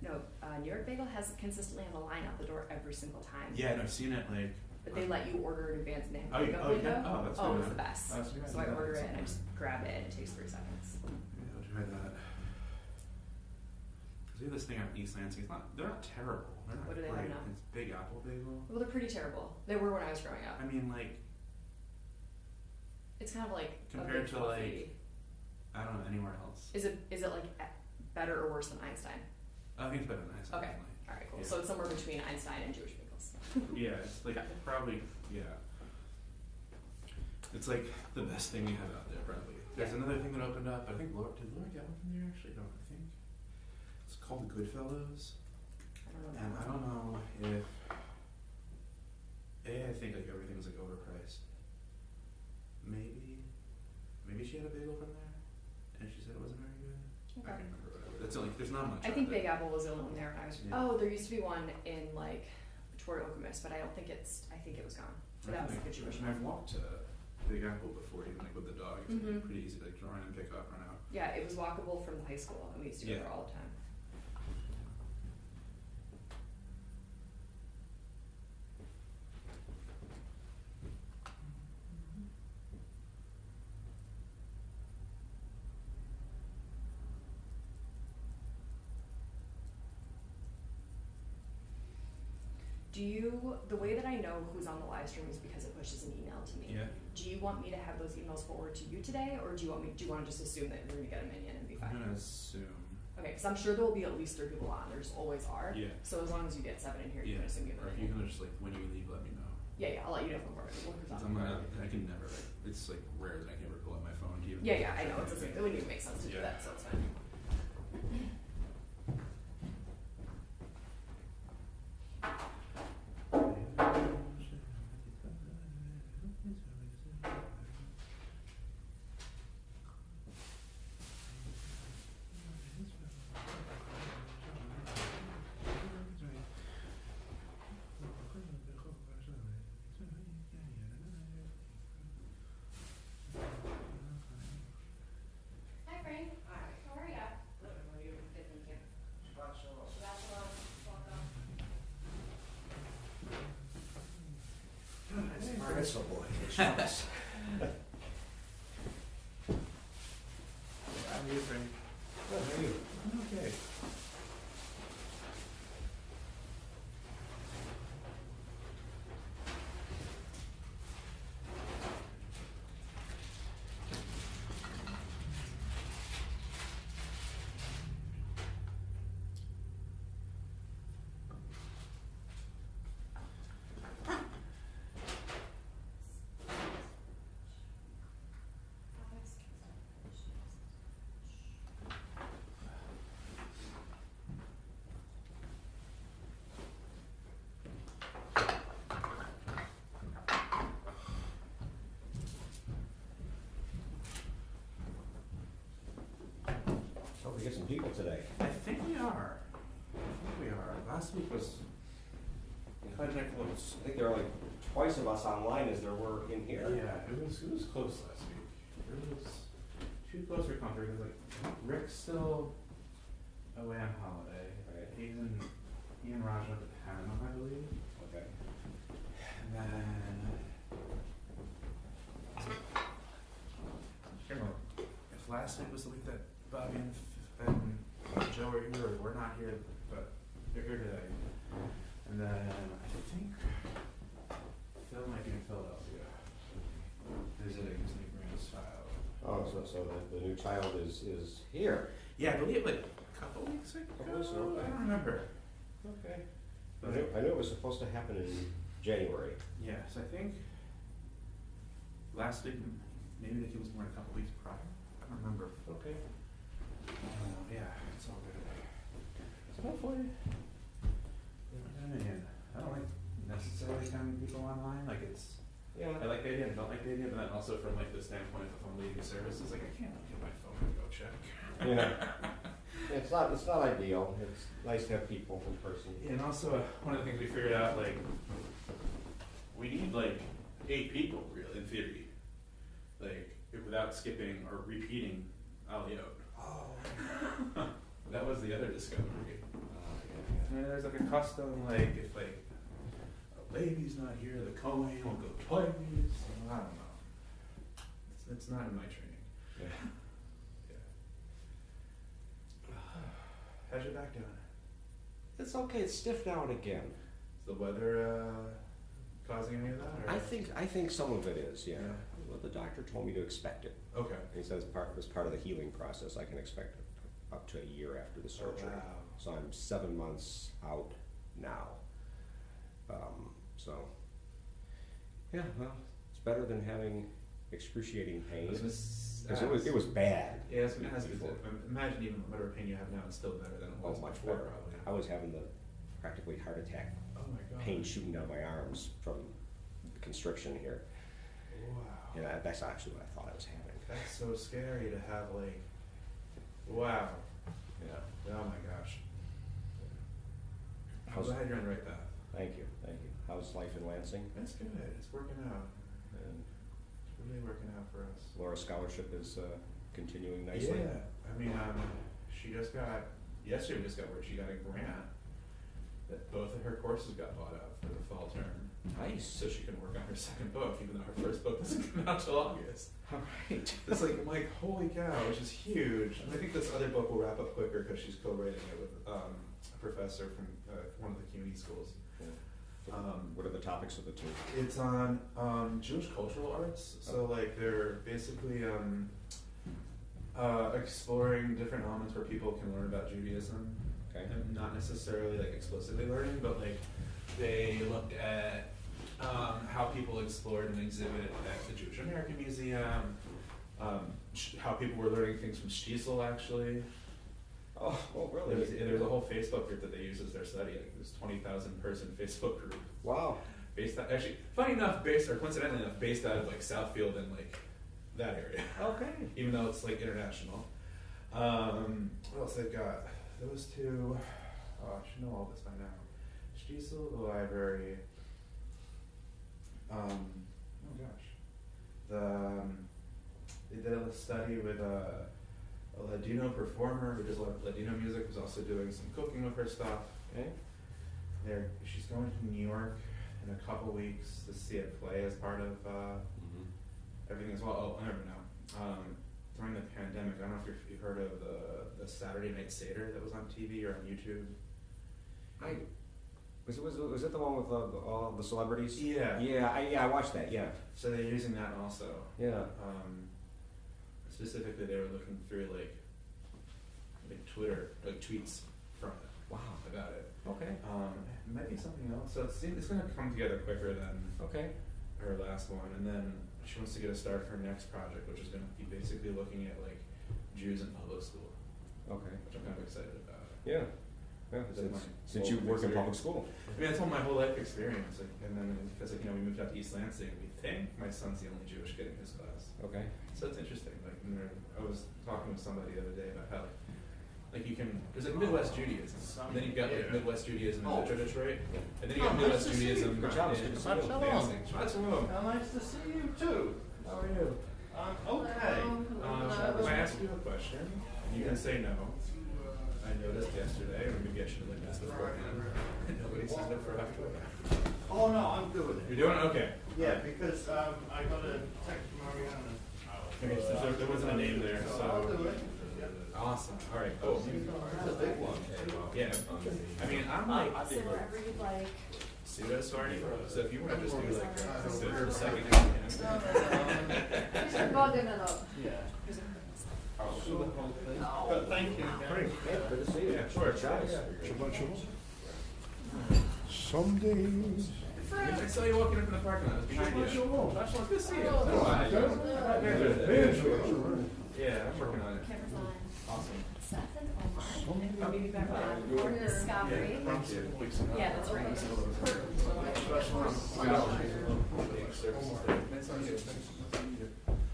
No, New York Bagel consistently has a line out the door every single time. Yeah, and I've seen it like. But they let you order in advance and they have a Oh, pickup yeah. window. Oh, that's oh, good. it's the best. Oh, so I order it and I just grab it and it takes 3 seconds. Yeah, I'll try that. Cause we have this thing out in East Lansing. They're not terrible. They're not What do they great. have now? It's Big Apple Bagel. Well, they're pretty terrible. They were when I was growing up. I mean, like. It's kind of like Compared a big to fluffy. I don't know, anywhere else. Is it like better or worse than Einstein? I think it's better than Einstein. Okay. Definitely. All right, cool. Yeah. So it's somewhere between Einstein and Jewish bagels. Yeah, it's like probably, yeah. It's like the best thing we have out there, probably. There's another thing that opened up. I think did Laura get one from there? Actually, no, I think it's called the Goodfellows. I don't know. And I don't know if I think like everything was like overpriced. Maybe she had a bagel from there, and she said it wasn't very good. Okay. I can't remember. Whatever. That's only there's not much. I think out there. Big Apple was the only one there when I was. Yeah. Oh, there used to be one in like toward Okemos, but I don't think it's. I think it was gone. So that was like a Jewish I've one. walked to Big Apple before, even like with the dog. It's Mhm. pretty easy to like run and pick up, run out. Yeah, it was walkable from the high school, and we used to go Yeah. there all the time. The way that I know who's on the live stream is because it pushes an email to me. Yeah. Do you want me to have those emails forward to you today, or do you want to just assume that we're gonna get a minion and be fine? I'm gonna assume. Okay, because I'm sure there will be at least 3 people on. There just always are. Yeah. So as long as you get 7 in here, you Yeah. can assume you have Or a if you minion. can just like when you leave, let me know. Yeah, I'll let you know if I'm forward. I can never like. It's like rare that I can ever pull out my phone to even. Yeah, I know. It's the same. It wouldn't even make sense to do Yeah. that, so it's fine. Hi, Frank. Hi. How are ya? Good. How are you? Good, thank you. Shabbat shalom. Shabbat shalom. Welcome. It's a boy. It's nice. How are you, Frank? Good, how are you? I'm okay. Hope we get some people today. I think we are. Last week was kind of close. I think there are like twice of us online as there were in here. Yeah, it was close last week. It was too close for comfort. It was like Rick's still away on holiday. Right. He and Raj went to Panama, I believe. Okay. And then I can't remember if last week was the week that Bobby and Joe were here, or we're not here, but they're here today. And then I think Phil might be in Philadelphia visiting his new grandchild. Oh, so the new child is here. Yeah, I believe like a couple weeks ago. Couple weeks ago, okay. I don't remember. Okay. But I knew it was supposed to happen in January. yes, I think last week, maybe the kid was born a couple weeks prior. I don't remember. Okay. Yeah, it's all good. So hopefully, I don't like necessarily counting people online. Like it's, Yeah. I like the idea and don't like the idea, but then also from like the standpoint of if I'm leaving services, like I can't look at my phone and go check. Yeah. It's not ideal. It's nice to have people in person. And also, one of the things we figured out, like, we need like 8 people, really, in theory, like without skipping or repeating Aliyot. Oh. That was the other discovery. I mean, there's like a custom, like, if like a lady's not here, the Kohen will go twice. I don't know. It's not in my training. Yeah. How's your back doing? It's okay. It's stiff now and again. Is the weather causing any of that? Or? I think some of it is. Yeah. Yeah. Well, the doctor told me to expect it. Okay. He says as part of the healing process, I can expect it up to a year after the surgery. Oh, wow. So I'm 7 months out now. So yeah, well, it's better than having excruciating pain. Because it was bad. Yeah, it's gonna have before. imagine even whatever pain you have now is still better than it was much before, better. probably. I was having the practically heart attack Oh my god. pain shooting down my arms from the constriction here. Wow. Yeah, that's actually what I thought I was having. That's so scary to have like. Wow. Yeah. Oh my gosh. I'm glad you're on the right path. Thank you. How's life in Lansing? That's good. It's working out. And It's really working out for us. Laura's scholarship is continuing nicely. Yeah. I mean, she just got, yesterday we just got word she got a grant that both of her courses got bought out for the fall term. Nice. So she can work on her second book, even though her first book doesn't come out till August. All right. It's like, I'm like, holy cow, which is huge. And I think this other book will wrap up quicker because she's co-writing it with a professor from one of the community schools. Yeah. What are the topics of the two? It's on Jewish cultural arts. So like they're basically exploring different elements where people can learn about Judaism. Okay. And not necessarily like explicitly learning, but like they looked at how people explored an exhibit at the Jewish American Museum, how people were learning things from Stiesel actually. Oh, really? There's a whole Facebook group that they use as their study. Like there's 20,000 person Facebook group. Wow. Based out, actually, funny enough, coincidentally enough, based out of like Southfield and like that area. Okay. Even though it's like international. What else they've got? Those two. Oh, I should know all this by now. Stiesel, the library. Oh gosh. They did a study with a Ladino performer who does a lot of Ladino music, who's also doing some cooking with her stuff. Okay. She's going to New York in a couple weeks to see a play as part of everything as well. Oh, I remember now. During the pandemic, I don't know if you've heard of the Saturday Night Seder that was on TV or on YouTube. Was it the one with all the celebrities? Yeah. Yeah, I watched that. Yeah. So they're using that also. Yeah. Specifically, they were looking through like Twitter, like tweets from it. Wow. About it. Okay. It might be something else. So it's going to come together quicker than her last one, and then she wants to get a start for her next project, which is going to be basically looking at like Jews in public school. Okay. Which I'm kind of excited about. Yeah. Since you work in public school. I mean, that's all my whole life experience. Like, and then because we moved out to East Lansing, we think my son's the only Jewish kid in his class. Okay. So it's interesting. Like, I was talking with somebody the other day about how, like, there's like Midwest Judaism, and then you've got like Midwest Judaism in Metro Detroit, and then you got Midwest Judaism in Lansing. Shabbat shalom. Nice to see you too. How are you? Okay. Can I ask you a question? You can say no. I noticed yesterday, or maybe I should have looked at this beforehand. Nobody signed up for afterward. Oh no, I'm doing it. You're doing it? Okay. Yeah, because I got a text from Mariana. Okay, so there wasn't a name there, I'll so. do it. Awesome. All right, cool. That's a big one. Yeah. I mean, I'm like So wherever you'd like. pseudo sorry. So if you want to just do like a for a second, you can. Yeah. But thank you. Good to see you. Yeah, sure. Shabbat shalom. Some days. I saw you walking up in the parking lot. It was behind you. Shabbat shalom. Good to see you. Yeah, I'm working on it. Cameras on. Awesome. Seth and Omar. Maybe back for discovery. Thank you. Yeah, that's right.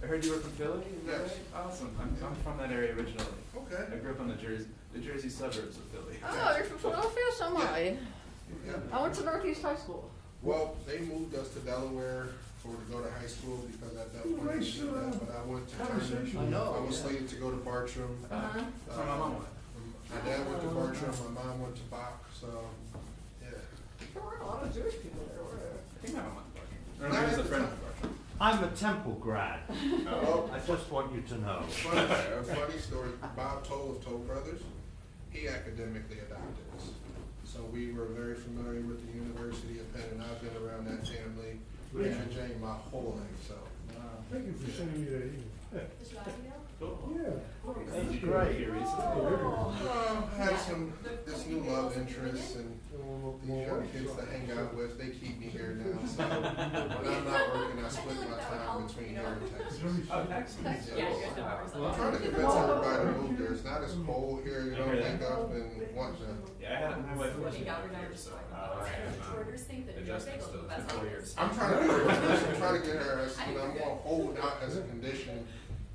I heard you were from Philly? Is that right? Awesome. I'm from that area originally. Okay. I grew up on the Jersey suburbs of Philly. Oh, you're from Philadelphia? So am I. I went to Northeast High School. Well, they moved us to Delaware to go to high school because at that point, they did that, but I went to Turner. I know. I was slated to go to Bartram. My mom went. My dad went to Bartram, my mom went to Bach, So, yeah. There weren't a lot of Jewish people there, were there? I think I don't mind parking. Or Not maybe it's at a the friend time. of parking. I'm a Temple grad. Oh, I just want you to know. a funny story. Bob Toll of Toll Brothers, he academically adopted us. So we were very familiar with the University of Penn, and I've been around that family, Virginia, my whole life, so. Thank you for sending me that email. Is that email? Cool. Yeah. Did you Great. here recently? I had this new love interest, and these young kids to hang out with, they keep me here now. So when I'm not working, I split my time between here and Texas. Oh, excellent. Yeah, you guys know. I'm trying to convince everybody to move there. It's not as cold here. You don't wake up and want to. Yeah, I had my wife was When you got her down here, to so. Orders think that you're Adjustments bagel, to that's the all 4 it years. is. I'm trying to get her. I'm trying to get her. I'm going to hold out as a condition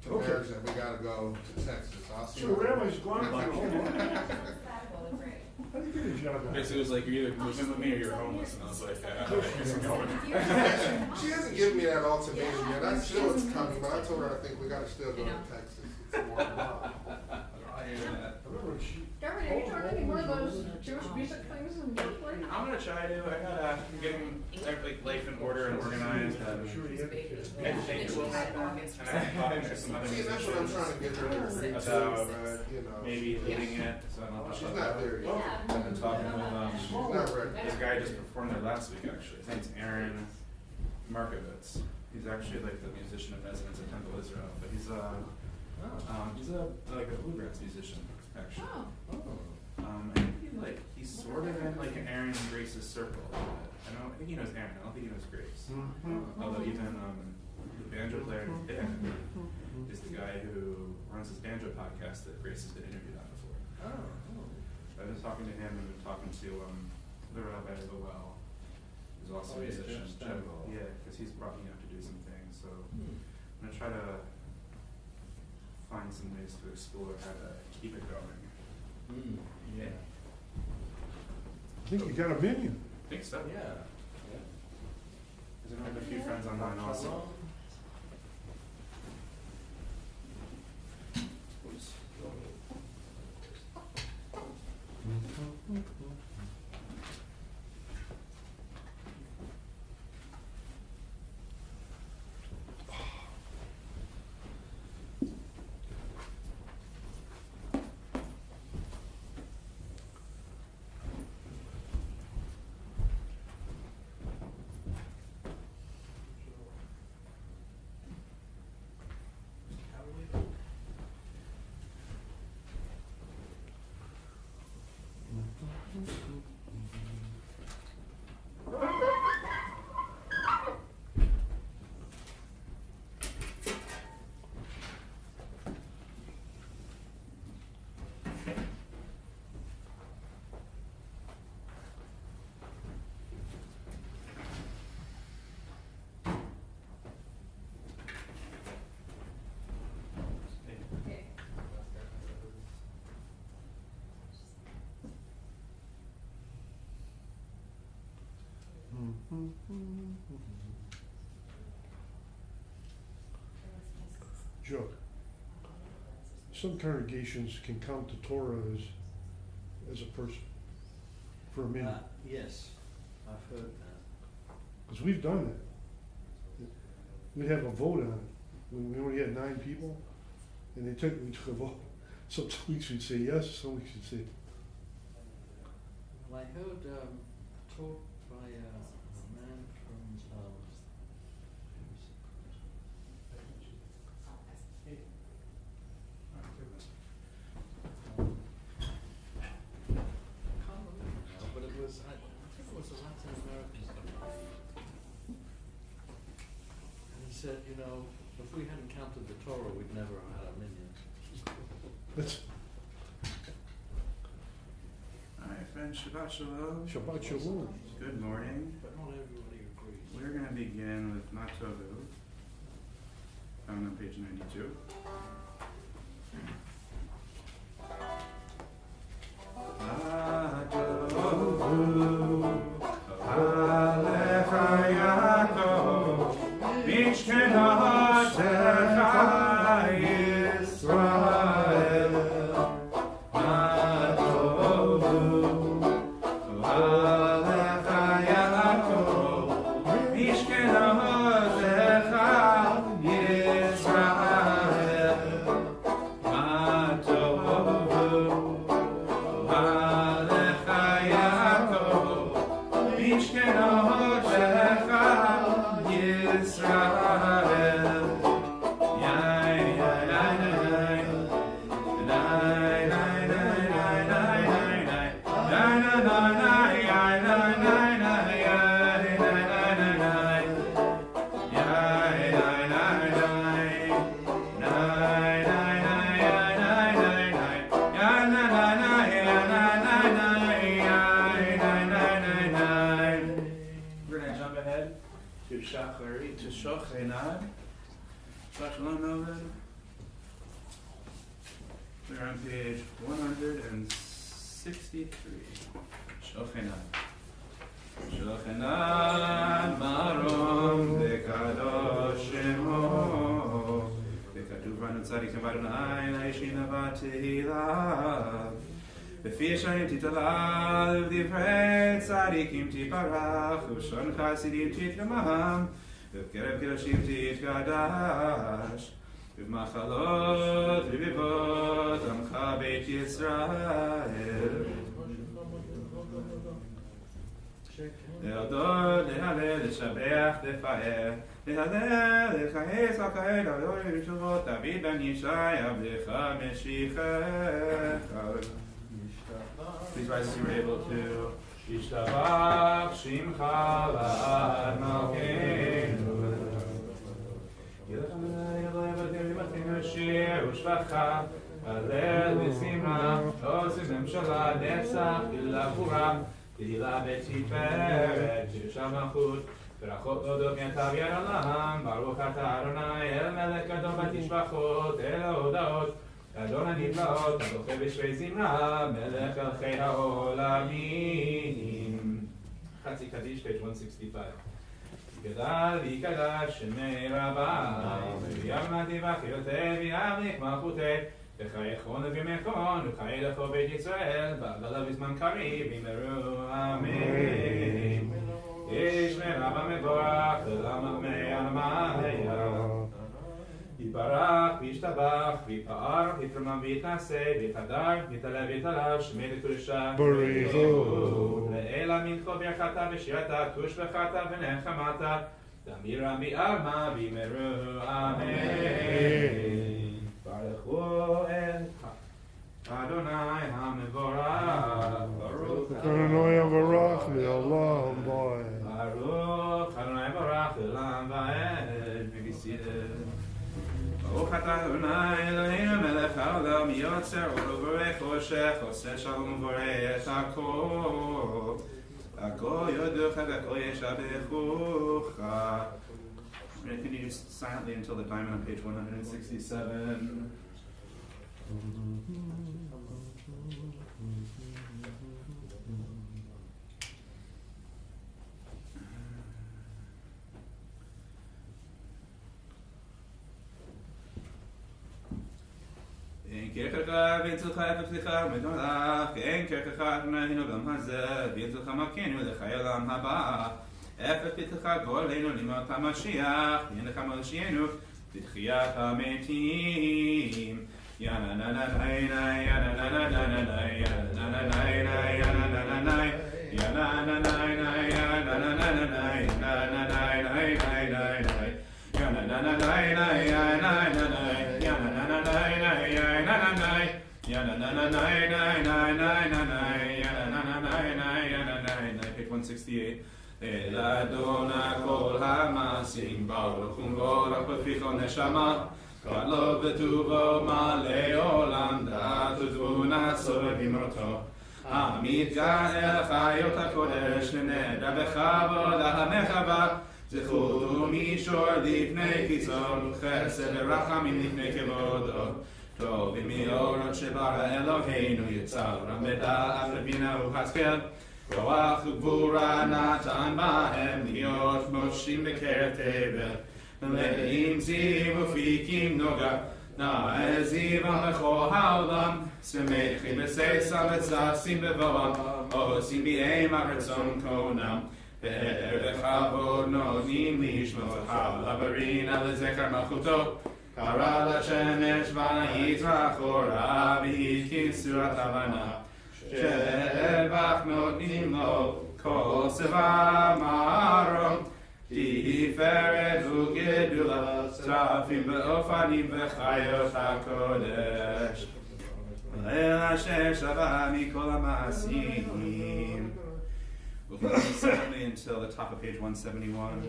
to marriage that we got to go to Texas. I'll see. So Rabbi's gone. How How Sabbatical is great. do you get a job? out Basically, it was like you're either moving with me or you're homeless, and I was like, I guess I'm going. She hasn't given me that ultimatum yet. I still it's coming, but I told her I think we got to still go to Texas. It's more involved. I hear that. I remember she. Darren, have you tried any more of those Jewish music things in Berkeley? I'm gonna try to. I gotta getting like life in order and organized. I'm sure you have. Educate will happen, and I talked to some other See, that's what I'm trying to get her to agree to, about but, you know. maybe leading it. So I don't know. She's not there yet. I've been talking with She's not ready. this guy just performed there last week actually. His name's Aaron Markovitz. He's actually like the musician in residence at Temple Israel, but he's a like a bluegrass musician actually. Oh. I think he's sort of in like an Aaron and Grace's circle. I think he knows Aaron. I don't think he knows Grace. Although even the banjo player in his band is the guy who runs his banjo podcast that Grace has been interviewed on before. I've been talking to him and been talking to the rabbi as well, who's also a musician. Yeah, because he's brought me up to do some things. So I'm gonna try to find some ways to explore how to keep it going. Yeah. I think you got a menu. I think so. Yeah. Because I have a few friends online also. Oops. Joe, some congregations can count the Torah as a person for a minute. Yes, I've heard that. Because we've done that. We'd have a vote on it. When we only had 9 people, and we took a vote. Some weeks we'd say yes, some weeks we'd say. Well, I heard talk by a man from can't remember now, but it was I think it was a Latin American guy. And he said, you know, if we hadn't counted the Torah, we'd never have had a minion. That's Alright, friends, Shabbat Shalom. Shabbat Shalom. Good morning. But not everybody agrees. We're going to begin with Matovu, found on page 92. Matovu, Aleph Hayakov, Mishkenatecha Yisrael. Matovu, to Shachari, to Shochenad. Shalom Melvin. We're on page 163. Shochenad. Shochenad marom bekadosh shemo. Bekatuv banu tzadikim v'adonai na'ishin avatehila. B'fi yeshayim titalav divrei tzadikim tiparach u'shon chasidim titgamam ובקרב קדושים תתקדש ובמחלות רביבות עמך בית ישראל להודות, להלל, לשבח, לפאר להלל, לכעס, לכעד, לעלות לתשובות דוד בן ישי עבדך משיחך Please rise as you were able to ישתבח שמך לעד מלכנו ילך אדוני אלוהי אבותינו אמתנו שיר ושבחה הלל ושמחה עושים ממשלה נצח תהילה גבורה תהילה בתפארת שיר מלכות ברכות להודות מעתה ועד עולם ברוך אתה אדוני אל מלך גדול בתשבחות אל ההודעות אדון הנפלאות, הזוכה בשבי זמרה, מלך מלכי העולמים. חצי קדיש, page 165. גדל ויקדש שמי רבי, ויבנתי וחיותי ויבליך מלכותי, וחייכון ובימכון, וחיי לכו בית ישראל, בעגלה בזמן קריב, אמרו אמן. ישמע רבה מבורך, ולמדמי עלמיה. יתברך וישתבח ויפאר ויתרומם ויתנשא ויתהדר ויתעלה ויתעלה שמי לקדושה בריחו לאלה מנחו ברכתה ושירתה תוש בחתה ונחמתה דמירה בעלמא ואמרו אמן ברכו אל אדוני המבורך ברוך אדוני המבורך לעולם ועד. ברוך אדוני המבורך לעולם ועד. Be seated. ברוך אתה אדוני אלוהינו מלך העולם יוצר אור ובורא חושך עושה שלום ובורא את הכל הכל יודוך והכל ישבחוך. I'm going to continue silently until the diamond on page 167. אין כרכך ואצלך אפסך ומדולך, אין כרכך אדוננו גם הזה, ואצלך מכנו לחיי עולם הבא. אפס פתחך גואלנו לימות המשיח, אין לך מלשינו בתחיית המתים. יננננאי יננננאי יננננאי יננננאי יננננאי יננננאי Page 168. לאדון הכל המעשים ברוך ומבורך בפיכו נשמה גדלו וטובו מלא עולם דעת ותבונה סובב אמרתו המתגאה אל חיות הקודש לנדע בכבוד המחווה זכות ומישור לפני קיצון חסד ורחמים לפני כבודו טובים מאורות שברא אלוהינו יצרם בדעת ובינה ובהשכל כוח וגבורה נתן בהם להיות מושים בקרב תבל מלאים זיו ופיקים נוגה נעזיבם בכל העולם שמחים בששם וששים בבואם עושים ביהם הרצון קונם פאר וכבוד נותנים לשמות הברינא לזכר מלכותו קרא לשמש ויזרח אורה והתכיסו התבנה שבח נותנים לו כל צבא מרום תפארת וגדולה צרפים באופנים וחיות הקודש אל אשר שווה מכל המעשים. We'll continue silently until the top of page 171.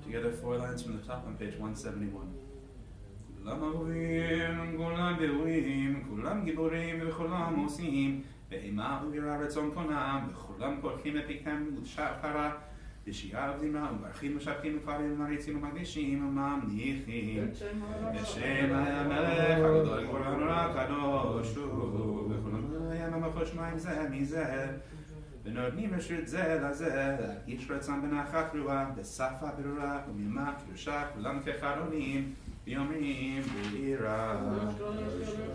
Together 4 lines from the top on page 171. כולם אהובים, כולם באוהים, כולם גיבורים וכולם עושים, באימה ובירה רצון קונם, וכולם פורחים מפיכם לשחרה, בשיעה ובזמרה, ומברכים ומשבחים וכפרים ומריצים ומקדישים וממליכים. בשם המלך הגדול גבור הנורא הקדוש הוא, וכולם ים המלכות שמיים זה מזה, ונותנים רשות זה לזה, להרגיש רצון בנחת רוח, בשפה ברורה ומימה קדושה, כולם כחרונים, ויאמרים ביראה.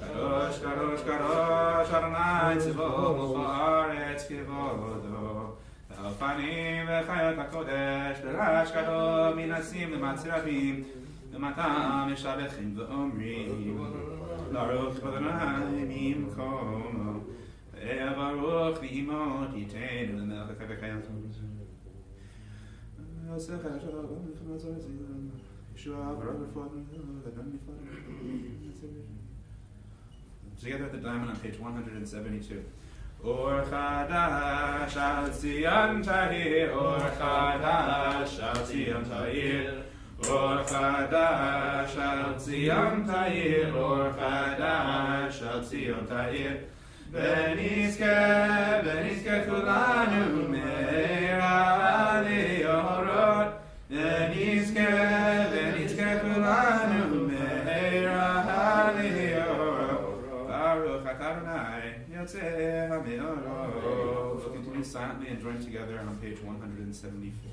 קדוש קדוש קדוש אדוני צבאות בארץ כבודו, באופנים וחיות הקודש, ברעש גדול מנסים למצרבים, ומתם משבחים ואומרים ברוך כבוד אדוני ממקומו, וברוך ואימות ייתנו למלך וחיות. Together at the diamond on page 172. Or Chadash al Zion Tahir, Or Chadash al Zion Tahir, Or Chadash al Zion Tahir, Or Chadash al Zion Tahir. ונזכה כולנו מהרה ליאורות, ונזכה כולנו מהרה ליאורות, ברוך אתה אדוני יוצא המאורות. We'll continue silently and join together on page 174.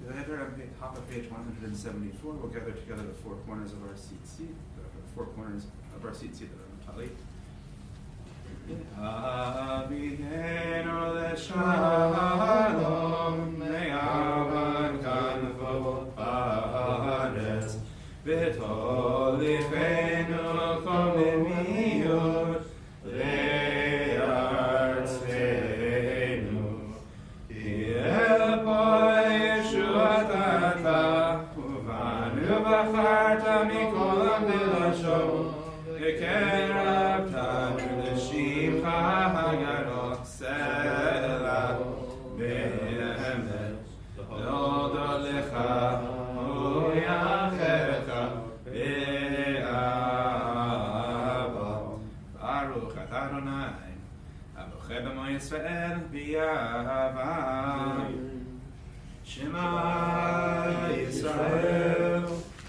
Together on the top of page 174, we'll gather together the 4 corners of our seat, the 4 corners of our seat that are on Tali. Avinu leshalom me'avan kanvo haaretz v'tolichenu kol mimiyot le'artzenu Hiel po yeshuatata uvanu b'charta mikol amdilashon v'kerabtanu l'shimcha hagaro sela be'emet l'odo lecha u'yachecha be'ava Baruch atah Adonai abocheh b'mo Yisrael b'yava Shema Yisrael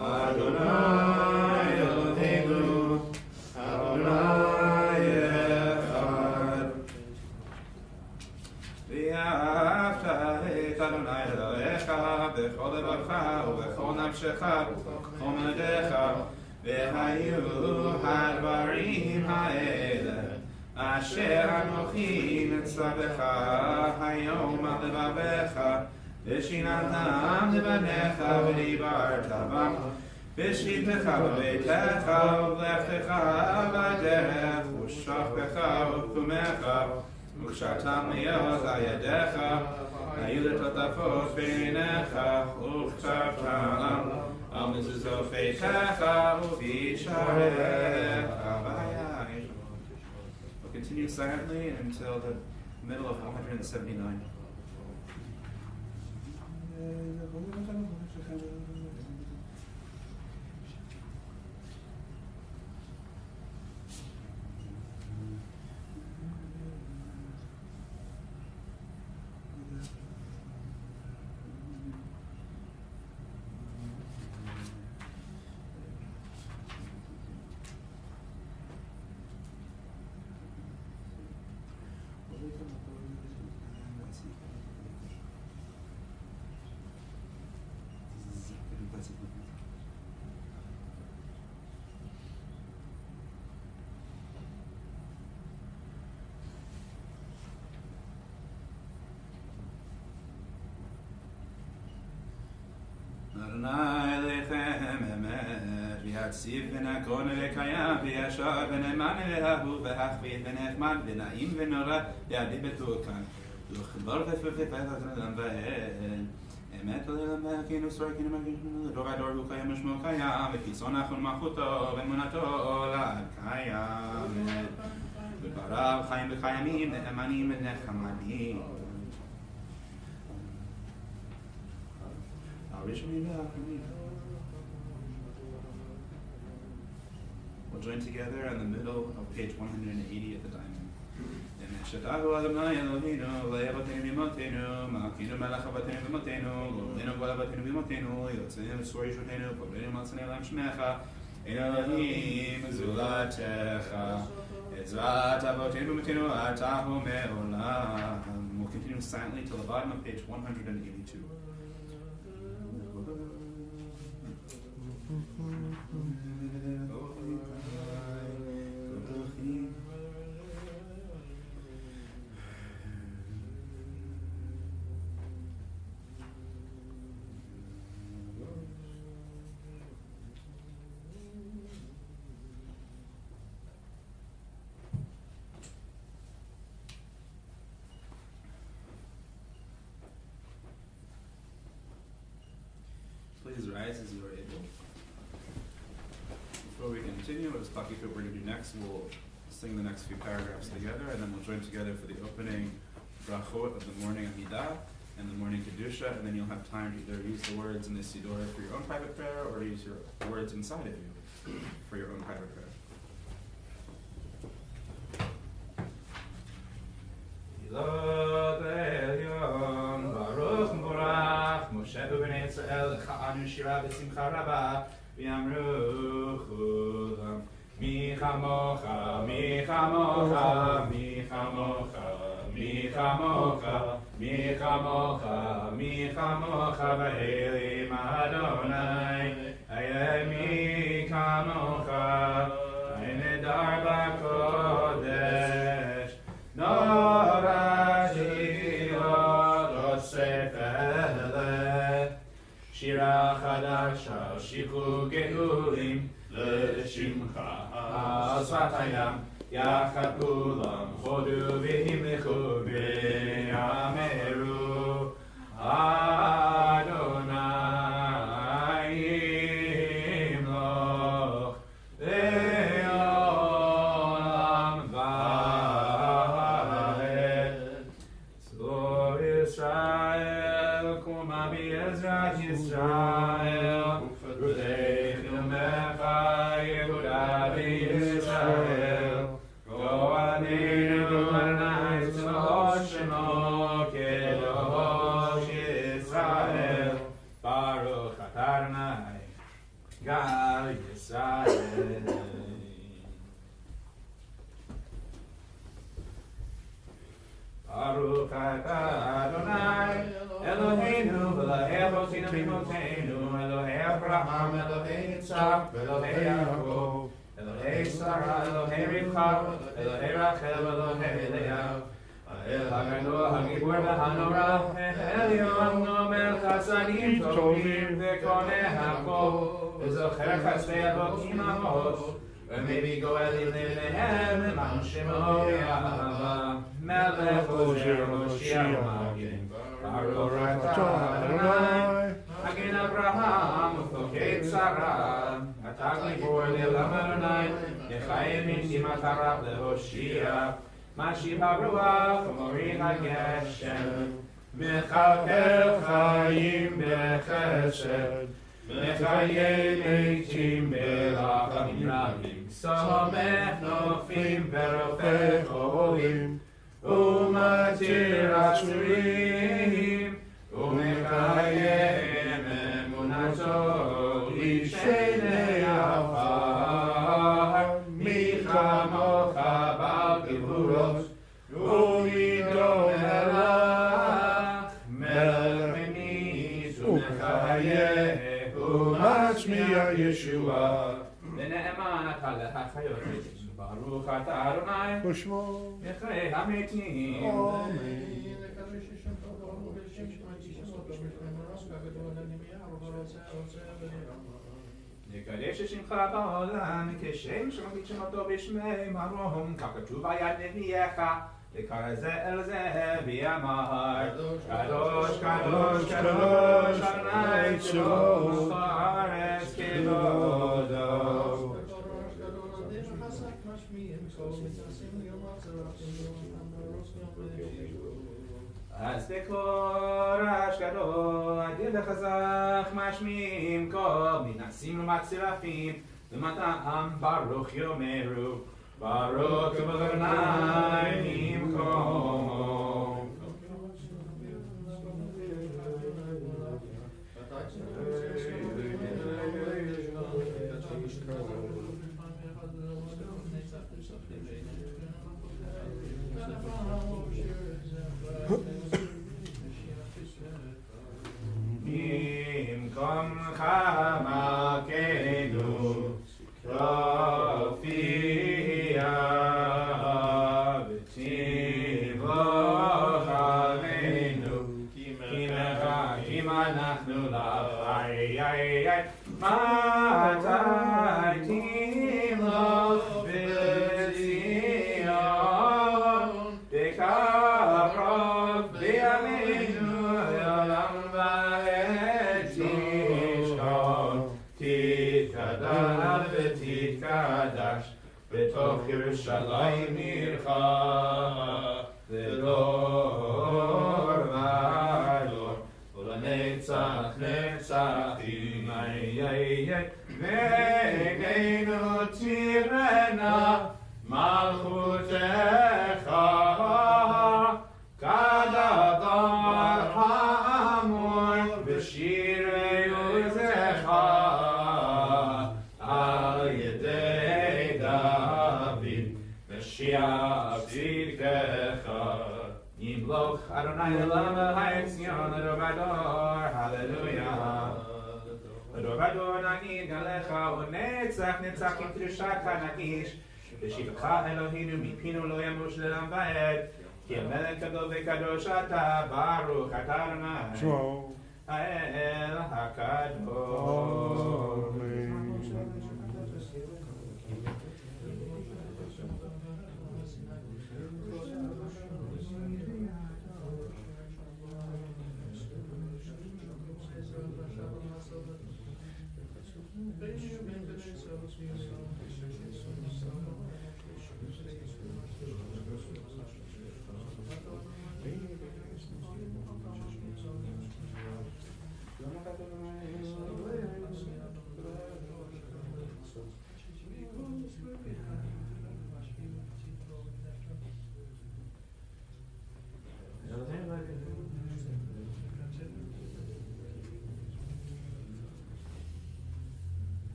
Adonai Eloheinu Adonai Echad V'ahavta et Adonai Elohecha b'chol levacha u'b'chol nafshecha u'b'chol maadecha v'hayu hadvarim ha'ele asher anochi metzlavecha hayom al levavecha v'shinantam levanecha v'dibarta bam v'shivtecha b'beitecha u'v'lechtecha b'derech u'shachbecha u'kumecha u'kshartam liot al yadecha hayu letotafot b'einecha u'chshavtam al mezuzot beitecha u'b'sharecha v'ayai. We'll continue silently until the middle of 179. Adonai lechem emet, v'yatziv v'nakon v'kayam, v'yashar v'neman v'ahu v'hachvit v'nechman v'na'im v'nora, v'yadi betukan, v'chbar v'fefefetatran v'en. Emet l'elam v'hakinu sorokin v'hakinu, dor ador hu kayam v'shmo kayam, v'kison achon machuto v'emunato la'ad kayam. V'barav chayim v'chayamim, ne'emanim v'nechamanim. We'll join together in the middle of page 180 at the diamond. Shetahu Adonai Eloheinu, le'avatenu v'imotenu, ma'akinu melech avatenu v'imotenu, l'olenu gol avatenu v'imotenu, yotzenu v'sori shotenu, porenu malzenu elam shmecha, ein Elohim zulatecha, ezrat avotenu v'imotenu, atahu me'olam. We'll continue silently till the bottom of page 182. Please rise as you are able. Before we continue, what is Pakiko we're going to do next? We'll sing the next few paragraphs together, and then we'll join together for the opening brachot of the morning Amidah and the morning Kedusha, and then you'll have time to either use the words in the Siddur for your own private prayer, or use your words inside of you for your own private prayer. Baruch Morach, Moshe b'nei Yisrael, cha'anu shira b'simcha rabba, v'yamru chulam, mi chamocha, mi chamocha, mi chamocha, mi chamocha, mi chamocha, mi chamocha, v'elim Adonai, mi chamocha, v'nedar b'kodesh, Shira Chadasha, Shiku Geulim, L'Shimcha, Asvatayam, Yachad Kulam, Chodu V'himlechu V'yameru, Adonai Imloch, Le'olam Va'ed, Tzor Yisrael, Kuma B'Ezrat Yisrael, Rudei Chilmecha, Yehuda B'Yisrael, Go'aneinu Adonai Tzvot Shemo, Kedosh Yisrael, Baruch Atah Adonai, Gal Yisrael. Baruch Atah Adonai, Eloheinu, Elohei Avotinu V'imotenu, Elohei Abraham, Elohei Yitzchak, Elohei Yaakov, Elohei Sarah, Elohei Rivka, Elohei Rachel, Elohei Leah, El HaGadol, HaGibor v'Hanora, Elyon, Nomer Chasadim Tovim, V'koneh HaKol, V'zocher Chasdei Avotim Amos, V'mevi Goelim Livnehem, L'man Shemo Yahava, Melech Ozer Moshiach Magin, Baruch Atah Adonai, Magin Abraham, Ufokei Tzara, Atah Gibor Le'olam Adonai, Nechayim Intim Atarav Le'Hoshia, Mashiv HaRuach, Morin HaGeshem, Mechalkel Chayim B'Chesed, Mechayim Eitim B'Rachamim Rabim, Somech Nofim V'Rofech Olim, Umatir Ashurim, Umekayem Emunato, Ishenei Afar, Michamocha Bal Gevuros, Uidom Elach, Melech Menis, Umekayem, Umachmiya Yeshua, V'ne'eman Atah L'Chayot V'Yishua. Baruch Atah Adonai, Ushmo. Yechrei HaMetim. Amen. נקדש את שמך בעולם, כשם שמגיד שמותו בשמי מרום, כך כתוב ביד נביאך, לקרא אל זה ויאמר, קדוש קדוש קדוש אדוני צבאות הארץ כבודו. אז בקורש גדול, עדין וחזק משמיעים קול, מנסים ומצרפים, ומטעם ברוך יאמרו, ברוך אדוני ממקומו. במקומך מכנו תופיע ותמלוך עלינו כי מחכים אנחנו לך. מתי תמלוך בציון בקרוב בימינו לעולם ועד תשכון. תתקדש ותתקדש בתוך ירושלים עירך לדור ודור ולנצח נצחים. ועינינו תראנה מלכותך כדבר האמור בשירי עוזך על ידי דוד משיח צדקך. ימלוך אדוני לעולם ועד ציון לדור ודור. הללויה. לדור ודור נגיד גליך ונצח נצחים תרשתך נגיש. בשיבתך אלוהינו מפינו לא ימוש לעולם ועד. כי המלך גדול וקדוש אתה, ברוך אתה אדוני האל הקדוש.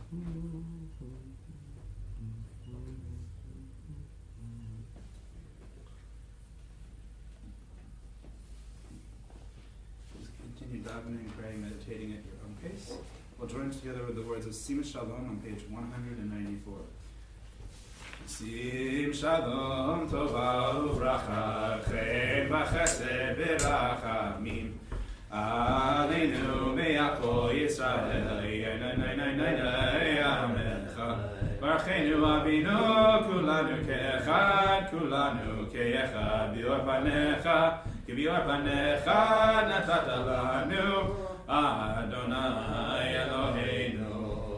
Just continue davening, praying, meditating at your own pace. We'll join together with the words of Sim Shalom on page 194. Sim Shalom Tova Uvracha Chen V'Chesed V'Rachamim Aleinu Me'Yakol Yisrael Yamecha Barchenu Avinu Kulanu Ke'echad Kulanu Ke'echad Bior Panecha Kibior Panecha Natata Lanu Adonai Eloheinu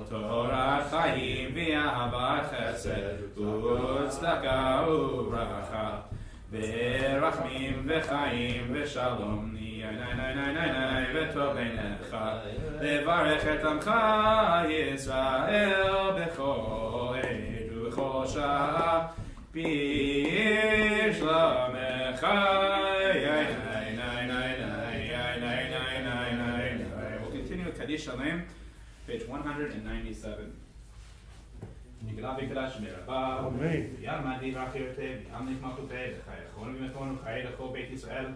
Torah Chaim V'Ahavat Chesed U'Tzedaka U'Bracha V'Rachmim V'Chaim V'Shalom V'Tov B'Einecha Levarech Et Amcha Yisrael B'chol Ed U'Chol Sha'ah B'Shlamecha We'll continue with Kaddish Shalem, page 197. Yigla v'Kadash Merabah, Amen. Yalmadi v'Achirte, Yamlich Malchutei, V'Chayachon v'Meton v'Chay L'chol Beit Yisrael,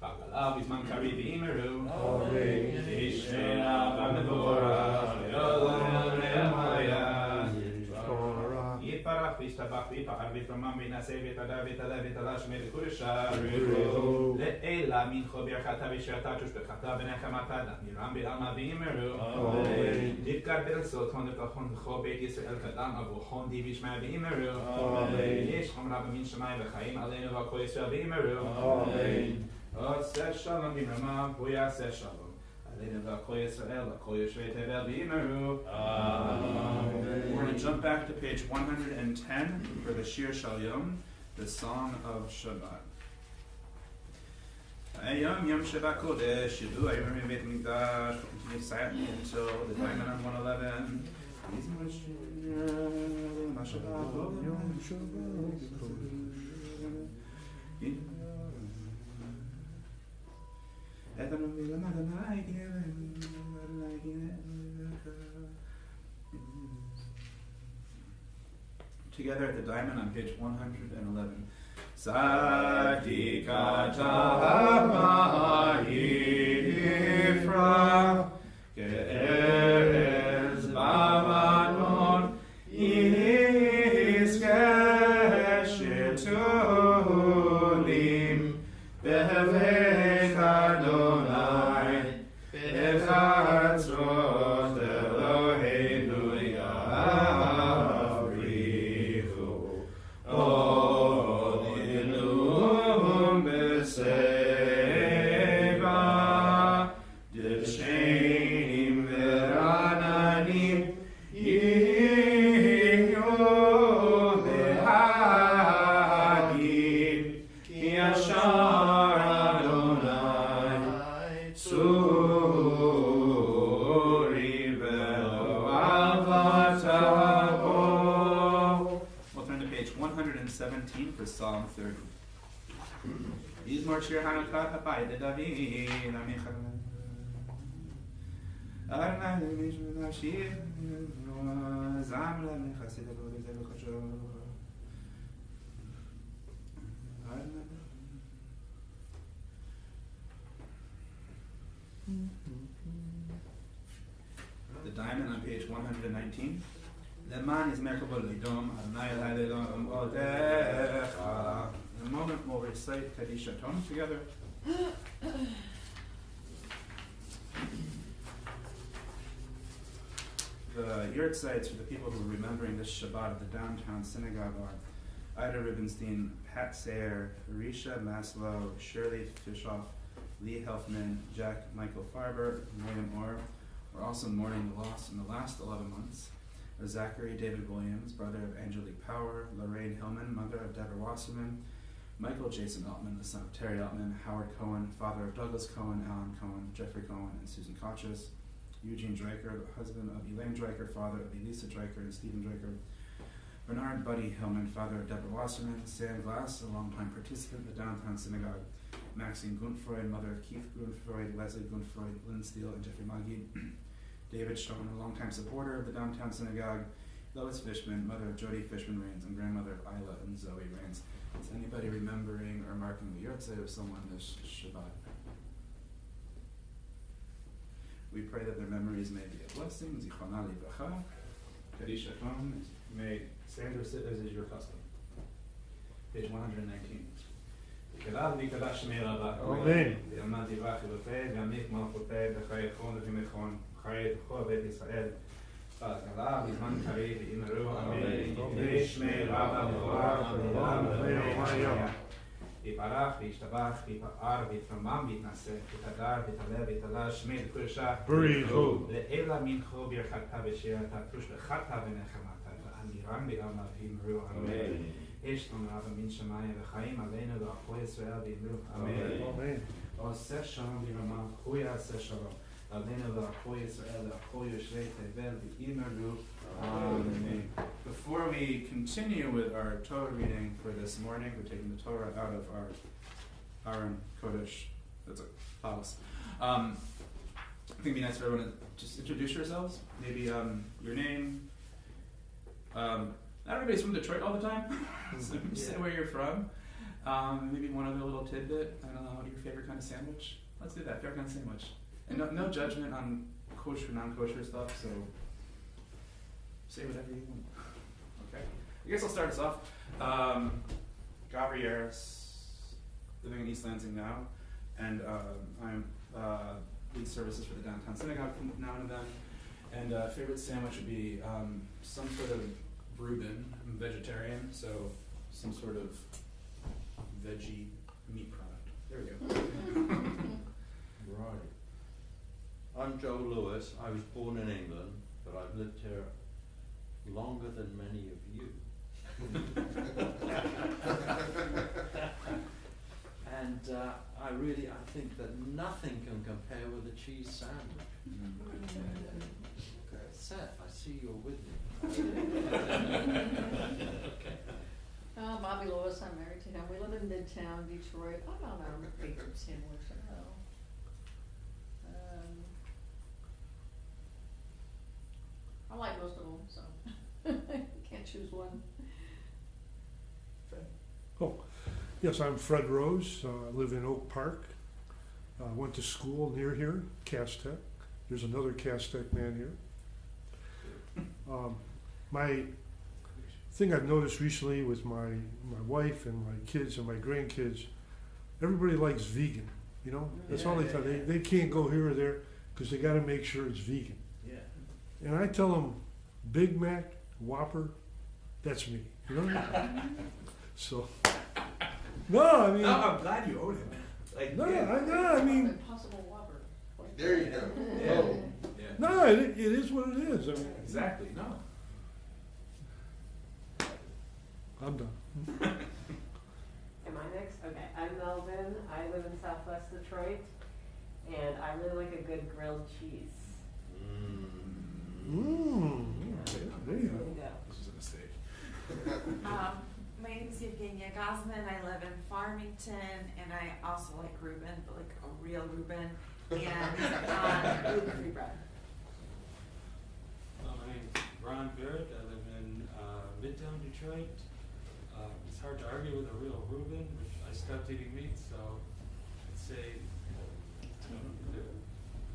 V'Agalav v'Zman Kari v'Yimeru, Amen. Yishmera v'Mevorach, V'Yolom Le'Amaya, Yitparach v'Yishtabach v'Yipachar v'Yitramam v'Yinaseh v'Yitadar v'Yitala v'Yitala Shemei v'Kurusha, Le'ela mincho b'Yarchata v'Yishirata Tushbechata v'Nechamata Miram b'Alma v'Yimeru, Yitkar b'Elsot hon v'Chon v'Chol Beit Yisrael Kadam Avuchon Di v'Yishmei v'Yimeru, Yesh Chomra b'Min Shemai v'Chaim Aleinu v'Kol Yisrael v'Yimeru, Oseh Shalom b'Mrama v'Yaseh Shalom Aleinu v'Kol Yisrael v'Kol Yoshvei Tevel v'Yimeru. We're going to jump back to page 110 for the Shir Shal Yom, the Song of Shabbat. Ayom Yom Shabbat Kodesh, Yidu Ayom Yom Beit Mikdash. We'll continue silently until the diamond on 111. Together at the diamond on page 111. Sadika Tahama Yifra Ge'erez Bavanon Yiskeshetulim Bevech Adonai Bechatzrot Eloheinu Yavrichu Odilum B'Seva D'Shenim V'Rananim Yihu B'Hagid Ki Yashar Adonai Suri V'Lo Avatabo. We'll turn to page 117 for Psalm 30. Yizmor Shir Hanukkah Habayit David Amicha Arna Mishnu Nashir Zamra Mechasid Avodah Zevachasho Arna. The diamond on page 119. The man is Merkabah Lidom, Adonai Elhadedom Odecha. In a moment we'll recite Kaddish Aton together. The yurtsites for the people who are remembering this Shabbat at the downtown synagogue are Ida Rubenstein, Pat Sayer, Risha Maslow, Shirley Fishoff, Lee Helfman, Jack Michael Farber, William Orr. We're also mourning the loss in the last 11 months of Zachary David Williams, brother of Angelique Power, Lorraine Hillman, mother of Deborah Wasserman, Michael Jason Altman, the son of Terry Altman, Howard Cohen, father of Douglas Cohen, Alan Cohen, Jeffrey Cohen, and Susan Kochis, Eugene Draker, the husband of Elaine Draker, father of Elisa Draker and Stephen Draker, Bernard Buddy Hillman, father of Deborah Wasserman, Sam Glass, a longtime participant in the downtown synagogue, Maxine Gunfroyd, mother of Keith Gunfroyd, Leslie Gunfroyd, Lynn Steele, and Jeffrey Magid, David Stone, a longtime supporter of the downtown synagogue, Lois Fishman, mother of Jody Fishman Rains, and grandmother of Isla and Zoe Rains. Is anybody remembering or marking the yahrzeit of someone this Shabbat? We pray that their memories may be a blessing. Zichronah livracha. Kaddish Atom. May Sandra sit as is your custom. Page 119. Amen. Yamad Yivach Elokei, V'yamich Malchutei, B'chai Echon V'yimechon, Chai Etcho Beit Yisrael. B'Gala, B'zman Kari, V'yimeru, Amen. V'yishmei Rabba V'vorach, V'yilam, V'yom, V'yiparach, V'yishtabach, V'yipa'ar, V'yitramam, V'yitnaseh, V'yitadar, V'yitaleh, V'yitalah, Shmei D'Kudesha, B'richu. Ve'ela Mincho B'yirchata V'shirata, Tush B'chata V'nechamata, V'amiram B'yama V'yimeru, Amen. Ishtam Rabba Min Shemayim V'chaim Aleinu V'achoi Yisrael V'yimeru, Amen. Amen. Oseh Shalom V'yirama, Chuya Oseh Shalom. Aleinu V'achoi Yisrael V'achoi Yishrei Tevel V'yimeru, Amen. Before we continue with our Torah reading for this morning, we're taking the Torah out of our Aron Kodesh. That's a palace. I think it'd be nice for everyone to just introduce yourselves. Maybe your name. Not everybody's from Detroit all the time, so say where you're from. Maybe one other little tidbit. I don't know, your favorite kind of sandwich? Let's do that, favorite kind of sandwich. And no judgment on kosher, non-kosher stuff, so say whatever you want. Okay. I guess I'll start us off. Gabriel, living in East Lansing now, and I'm lead services for the downtown synagogue from now and then. And favorite sandwich would be some sort of Reuben. I'm vegetarian, so some sort of veggie meat product. There we go. Right. I'm Joe Lewis. I was born in England, but I've lived here longer than many of you. And I think that nothing can compare with a cheese sandwich. Seth, I see you're with me. Bobby Lewis, I'm married to him. We live in Midtown, Detroit. I don't know our favorite sandwich. I don't know. I like most of them, so can't choose one. Oh, yes, I'm Fred Rose. I live in Oak Park. Went to school near here, Cass Tech. There's another Cass Tech man here. My thing I've noticed recently with my wife and my kids and my grandkids, everybody likes vegan, you know? That's all they tell. They can't go here or there because they got to make sure it's vegan. Yeah. And I tell them, Big Mac, Whopper, that's me, you know? So, no, I mean. No, I'm glad you own it. Like, No, yeah. I mean. Impossible Whopper. There you go. Yeah. Oh. Yeah. No, it is what it is. I mean, Exactly. No. I'm done. Am I next? Okay, I'm Melvin. I live in Southwest Detroit, and I really like a good grilled cheese. Mmm. There you go. This is a mistake. My name is Evgenia Gosman. I live in Farmington, and I also like Reuben, but like a real Reuben, and gluten-free bread. My name is Ron Barrett. I live in Midtown Detroit. It's hard to argue with a real Reuben, which I stopped eating meat, so I'd say the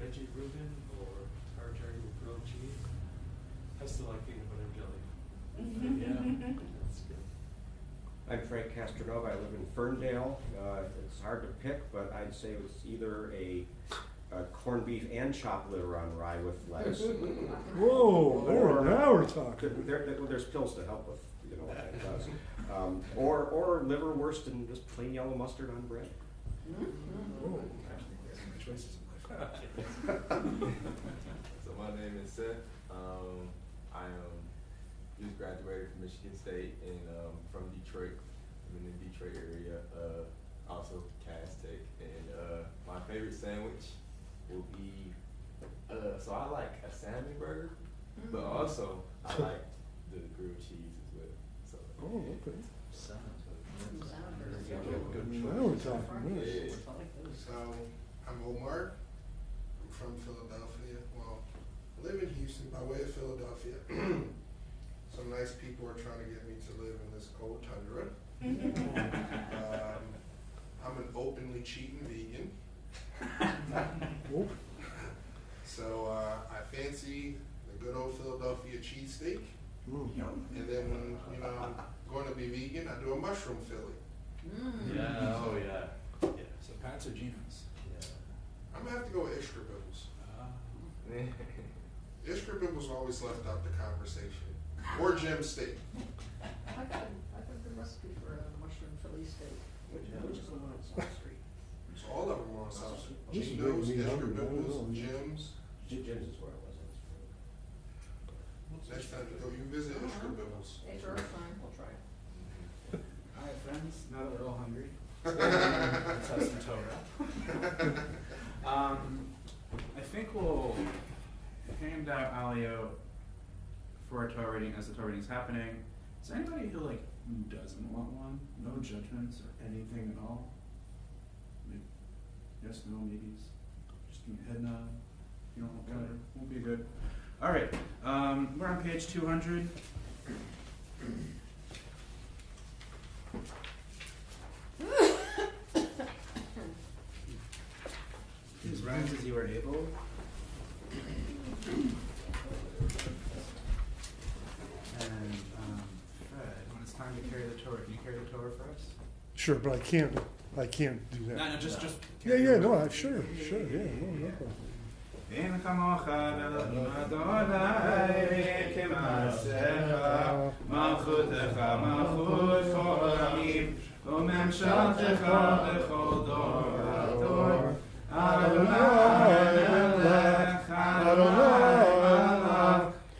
veggie Reuben, or it's hard to argue with grilled cheese. I still like peanut butter and jelly. Yeah, that's good. I'm Frank Castronova. I live in Ferndale. It's hard to pick, but I'd say it was either a corned beef and chopped liver on rye with lettuce. Whoa, now we're talking. There's pills to help with, you know, what that does. Or liverwurst and just plain yellow mustard on bread. Oh, actually, there's so many choices in life. So my name is Seth. I just graduated from Michigan State and from Detroit. I'm in the Detroit area. Also Cass Tech. And my favorite sandwich will be so I like a salmon burger, but also I like the grilled cheese as well. So Oh, okay. Sounds good. Now we're talking. Yes. So I'm Omar. I'm from Philadelphia. Well, I live by way of Philadelphia. Some nice people are trying to get me to live in this cold tundra. I'm an openly cheating vegan. So I fancy the good old Philadelphia cheesesteak. And then when I'm going to be vegan, I do a mushroom Philly. Yeah, oh yeah. Yeah, so Pat's or Geno's? I'm gonna have to go with Ishka Bibbles. Ishka Bibbles always left out the conversation. Or Jim Steak. I got a good recipe for a mushroom Philly steak. Which is the one on South Street? So all of them are on South Street. This is Geno's, making me Ishka hungry. I don't Bibbles, know. Jim's. Jim's is where it was. Next time you go, you visit Ishka Bibbles. Sure, fine. We'll try it. All right, friends, now that we're all hungry, let's have some Torah. I think we'll hand out Alio for our Torah reading as the Torah reading is happening. Is there anybody who doesn't want one? No judgments or anything at all? Maybe yes, no, maybes. Just give me a head nod. You don't want whatever. Won't be good. All right, we're on page 200. Please rise as you are able. And Fred, when it's time to carry the Torah, can you carry the Torah for us? Sure, but I can't do that. No, just. Yeah, no, sure, yeah, no problem. אין כמוך אלוהים אדוני כמעשיך מלכותך מלכות כל העמים וממשלתך בכל דור ודור אדוני מלך אדוני מלך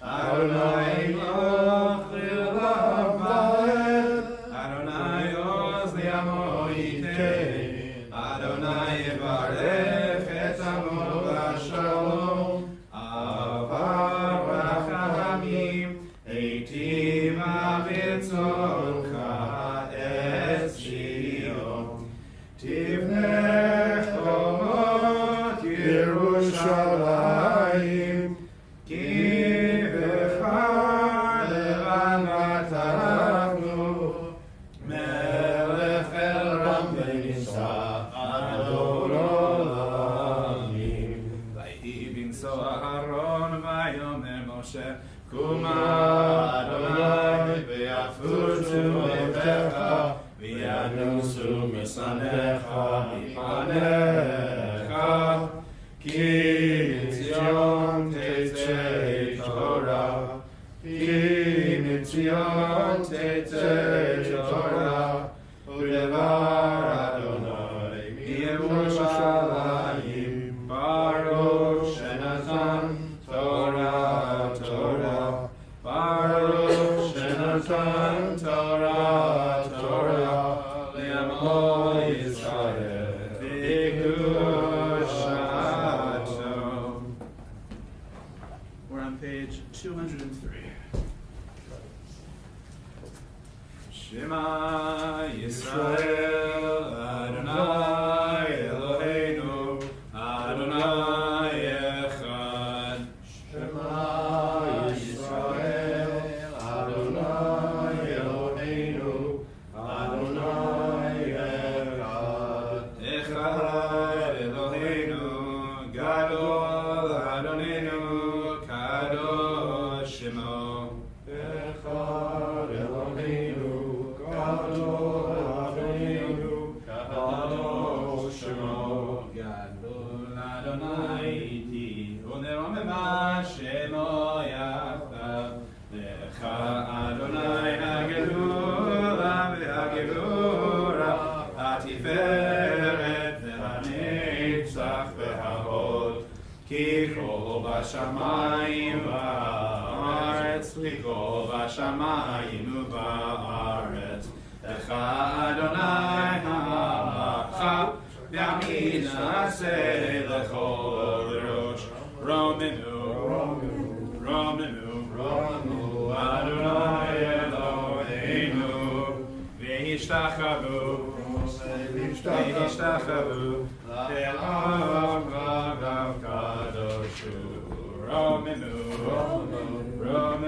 אדוני מלך לעולם ועד אדוני עוז לעמו ייתן אדוני יברך את עמו Shalom, Avar Rachamim, Eitim Avitzoncha Es Zion, Tivnech Chomot Yerushalayim, Ki Bechar Levanat Aravnu, Melech El Ram V'Nisa Adon Olamim. So Aharon vayomer Moshe Kuma Adonai ve'afutu evecha v'yanusu misanecha mipanecha ki mitzion tetzei Torah ki mitzion tetzei Torah u'devar Adonai miYerushalayim Baruch Torah, Torah, Baruch Shenatan Torah, Torah, Le'amo Yisrael, V'Kedushato. We're on page 203. Shema Yisrael, Adonai Eloheinu, Adonai Echad. Shema Yisrael, Adonai Eloheinu, Adonai Echad. Echad Eloheinu, Gadol Adonenu, Kadosh Shemo. Echad Eloheinu, Gadol Adonenu, Kadosh Shemo. Gadol Adonai Iti, Uneromema Shemo Yachdav. Lecha Adonai Hagedula v'Hagedura, Hatiferet v'Hanetzach v'Hahod, Ki kol b'shamayim v'haaretz, Ki kol b'shamayim v'haaretz. Lecha Adonai ha'amach, v'yamin aseh lechol rosh. Romenu, Romenu, Romenu, Adonai Eloheinu, v'yishtachavu, v'yishtachavu, le'alav v'agav kadoshu. Romenu,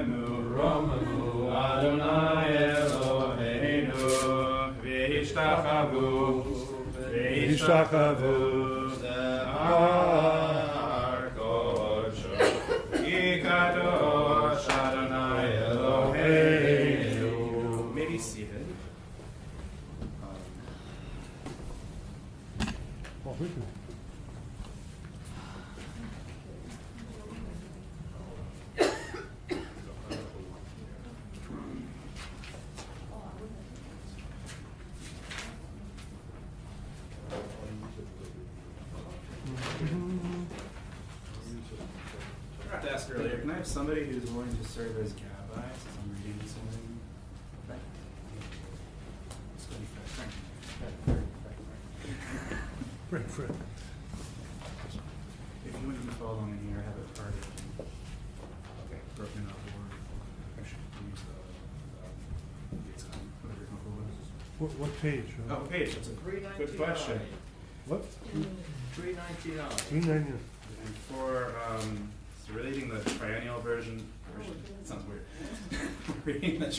Romanu, Romanu, Adonai Eloheinu, V'ishtachavu, V'ishtachavu, Le'ar Kodsho, Ikadosh Adonai Eloheinu. Maybe seated. Oh, we can. I forgot to ask earlier, can I have somebody who's willing to serve as gabbai since I'm reading something? It's gonna be Fred, Fred. If you want to follow along in here, I have it parted. Okay, broken up or I should use it's whatever you're comfortable with. What page? Oh, page, that's a good question. What? 399. 399. And for so relating the triennial version, it sounds weird. Reading the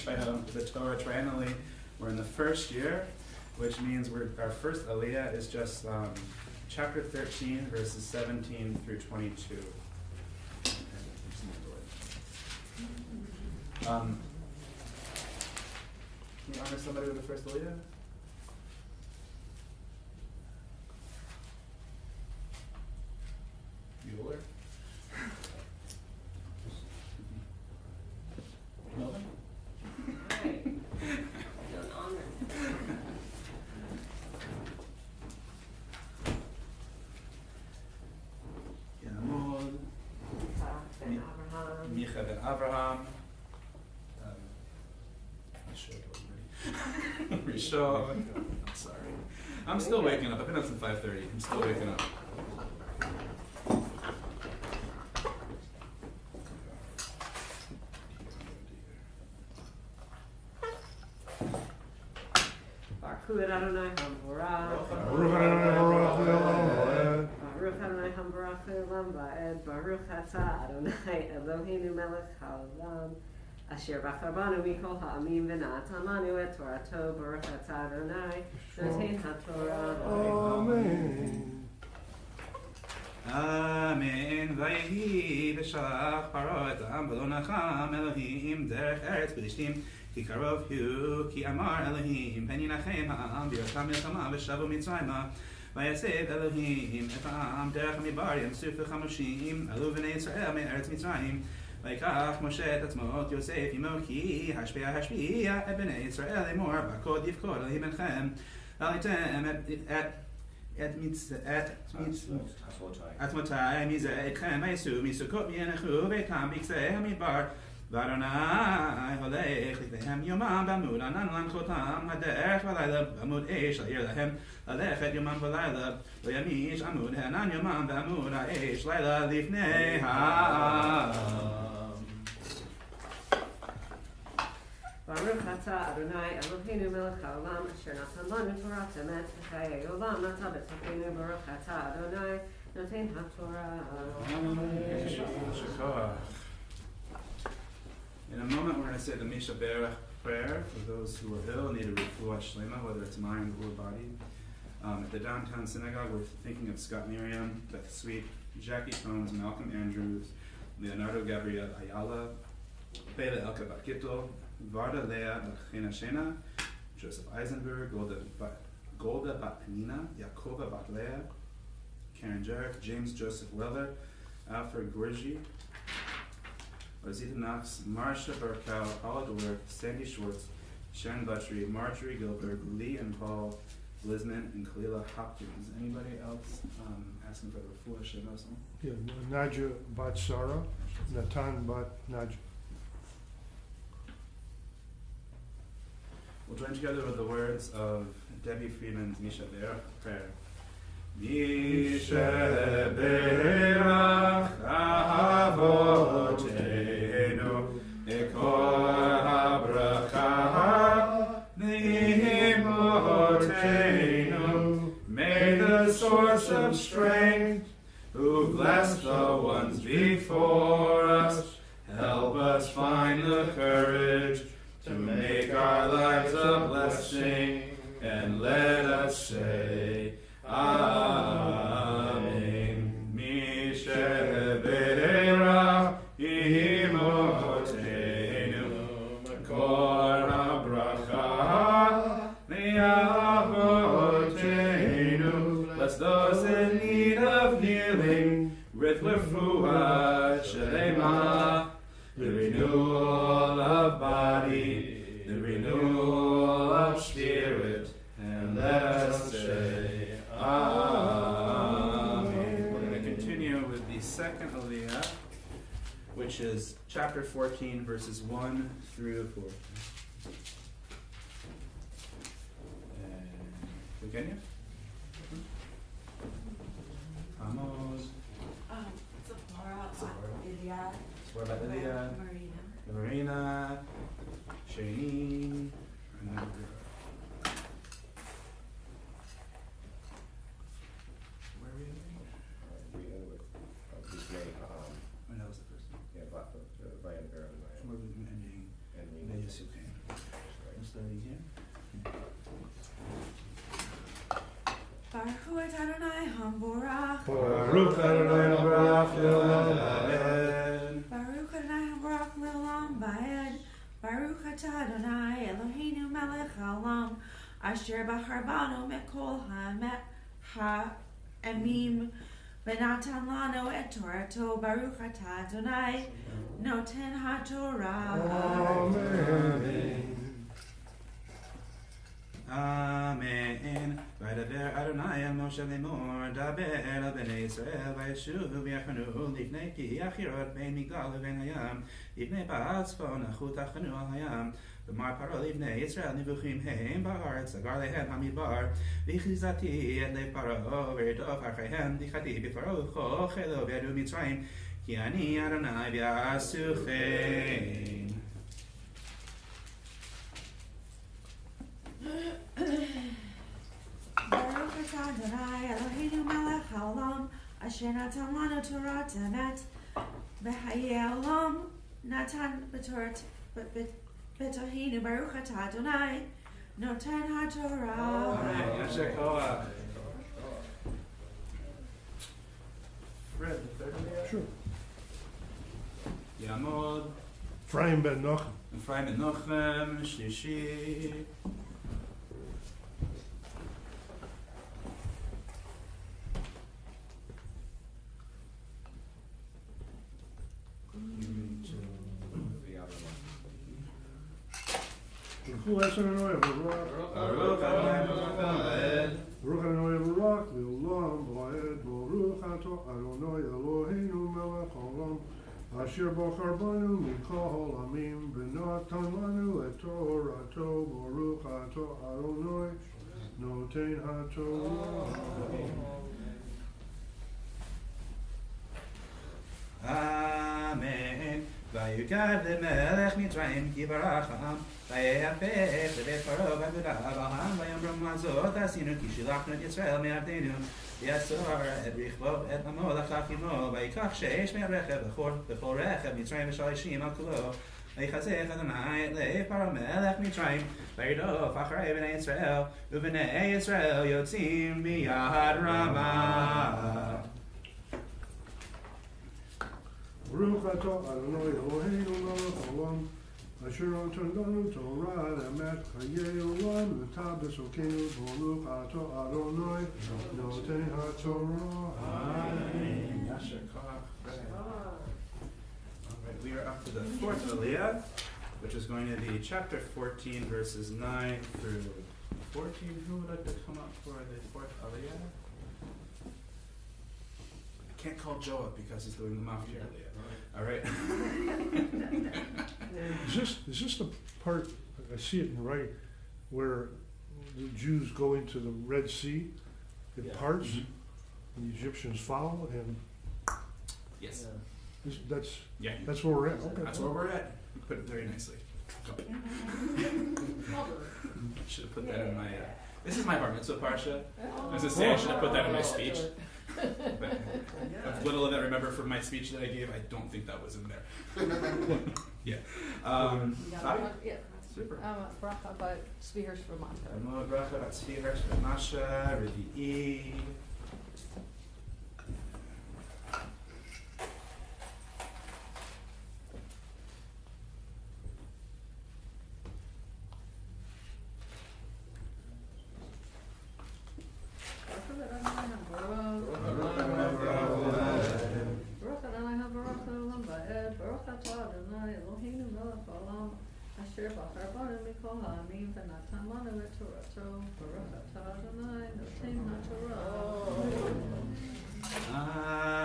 Torah triennially, we're in the first year, which means our first Aliyah is just chapter 13, verses 17 through 22. Can you honor somebody with the first Aliyah? Bueller? Melvin? Alright. Don't honor. Yamod, Ben Abraham. Micha ben Avraham, Rishon. I'm sorry. I'm still waking up. I've been up since 5:30. I'm still waking up. Baruch Adonai Hamborach. Baruch Adonai Hamborach Le'olam Va'ed. Baruch Atah Adonai Eloheinu Melech HaOlam. Asher bachar banu mikol ha'amim v'natan lanu et Torato. Baruch Atah Adonai Noten HaTorah. Amen. Amen. Vayehi v'shalach paro et ha'am v'lo nacham Elohim derech eretz b'lishtim ki karov hu ki amar Elohim pen yinachem ha'am b'yotam milchama v'shavu mitzrayma vayasev Elohim et ha'am derech ha'midbar yamsu v'chamoshim alu v'nei Yisrael me'eretz Mitzrayim ויקח משה את עצמו את יוסף עמו כי השפיע את בני ישראל לאמור בקוד יפקוד אלי בנכם עליתם עצמותי מזה אתכם ויסעו מסוכות וינחו ביתם בקצה המדבר ואדוני הולך לפניהם יומם בעמוד ענן להנחותם הדרך ולילה בעמוד אש להעיר להם ללכת יומם ולילה לא ימיש עמוד הענן יומם בעמוד האש לילה לפני העם. Baruch Atah Adonai Eloheinu Melech HaOlam Asher Natan Lanu Torah Emet V'chayei Olam Nata B'Tzachenu Baruch Atah Adonai Noten HaTorah. In a moment we're going to say the Misha Berach prayer for those who are ill, need a refuah shlema, whether it's mind or body. At the downtown synagogue, we're thinking of Scott Miriam, Beth Sweet, Jackie Combs, Malcolm Andrews, Leonardo Gabriel Ayala, Pele Elka Bat Gittel, Varda Leah Bat Chena Shena, Joseph Eisenberg, Golda Bat Penina, Yakova Bat Leah, Karen Jarrett, James Joseph Weller, Alfred Gorgi, Rosita Knox, Marsha Burkow, Paula Dwork, Sandy Schwartz, Sharon Butchery, Marjorie Gilbert, Lee and Paul Lisman, and Kalila Hopkins. Anybody else asking for the refuah shlema? Yeah, Naja Bat Sarah, Natan Bat Naja. We'll join together with the words of Debbie Freeman's Misha Berach prayer. Misha Berach Avotenu Ekol HaBracha Neimotenu. May the source of strength, who blessed the ones before us, help help us find the courage to make our lives a blessing, and let us say, Amen. Mishebeira imotenu, makor habracha liavotenu. Bless those in need of healing with refuah shelema, the renewal of body, the renewal of spirit, and let us say, Amen. We're going to continue with the second Aliyah, which is chapter 14, verses 1 through 4. Continue. Vamos. Sephora, Lydia, Sephora, Lydia, Marina, Shane, and then where are we ending? We end with his name. Oh, that was the first one. Yeah, Ryan Barron. Where are we ending? And Yes, you can. Starting here. Baruch Hu Adonai Hamborach. Baruch Adonai Hamborach Le'olam Amen. Baruch Adonai Hamborach Le'olam Va'ed. Baruch Atah Adonai Eloheinu Melech Haolam, Asher Bachar Banu Mikol Ha'emim, V'natan Lanu Et Torato. Baruch Atah Adonai Noten HaTorah. Amen. Amen. V'daber Adonai el Moshe lemor, daber el bnei Yisrael, v'yeshuvu v'yachanu lifnei ki achirot ben Migdal u'ben hayam, lifnei ba'al tzfon achut achanu al hayam, v'mar paro lifnei Yisrael nivuchim heim ba'aretz, agar lehem hamidbar, v'chizati et lev paro v'erdof achayhem, dichati b'paro u'chochelo v'yadu Mitzrayim, ki ani Adonai v'yasuchein. Baruch Atah Adonai Eloheinu Melech Haolam, Asher Natan Lanu Torah Emet, V'Hayei Olam Natan B'Tohinu. Baruch Atah Adonai Noten HaTorah. Amen. Yasher koach. Fred, the third Aliyah? Sure. Yamod, Ephraim ben Nachum. Ephraim ben Nochem, Shlishi. Baruch Adonai Baruch. Baruch Adonai Baruch. Baruch Adonai Baruch Le'olam Va'ed. Baruch Atah Adonai Eloheinu Melech Haolam, Asher Bachar Banu Mikol Ha'amim, V'natan Lanu Et Torato. Baruch Atah Adonai Noten HaTorah. Amen. Vayugad lemelech Mitzrayim ki baracham, vayapech lebet paro v'gudavaham, vayamram mazot asinu ki shilachnu et Yisrael me'avdenu, v'yasor et richbo et amo l'chachimo, vayikach sheish me'arechev v'chol rechev Mitzrayim v'shalishim al kulo, vaychazech Adonai et lev paro melech Mitzrayim, vayirdof acharei b'nei Yisrael, u'b'nei Yisrael yotzim miyad Ramah. Baruch Atah Adonai Eloheinu Melech Haolam, Asher Natan Lanu Torah Emet, Hayei Olam V'Tah B'Sokenu. Baruch Atah Adonai Noten HaTorah. Amen. Yasher koach. Alright, we are up to the fourth Aliyah, which is going to be chapter 14, verses 9 through 14. Who would like to come up for the fourth Aliyah? I can't call Joe up because he's doing the Maftir Aliyah. Alright. Is this the part, I see it in the right, where the Jews go into the Red Sea, it parts, and the Egyptians follow, and Yes. that's Yeah. where we're at? Okay. That's where we're at. You put it very nicely. Should have put that in my. This is my bar mitzvah parsha. I was gonna say I should have put that in my speech. But little that I remember from my speech that I gave, I don't think that was in there. Yeah. Yeah. Super. Bracha b'tzvihar shv'masha. Amod bracha b'tzvihar shv'masha revi'i. Asher b'achar banu mikol ha'amim v'natan lanu et torato baruch atah Adonai noten ha'torah.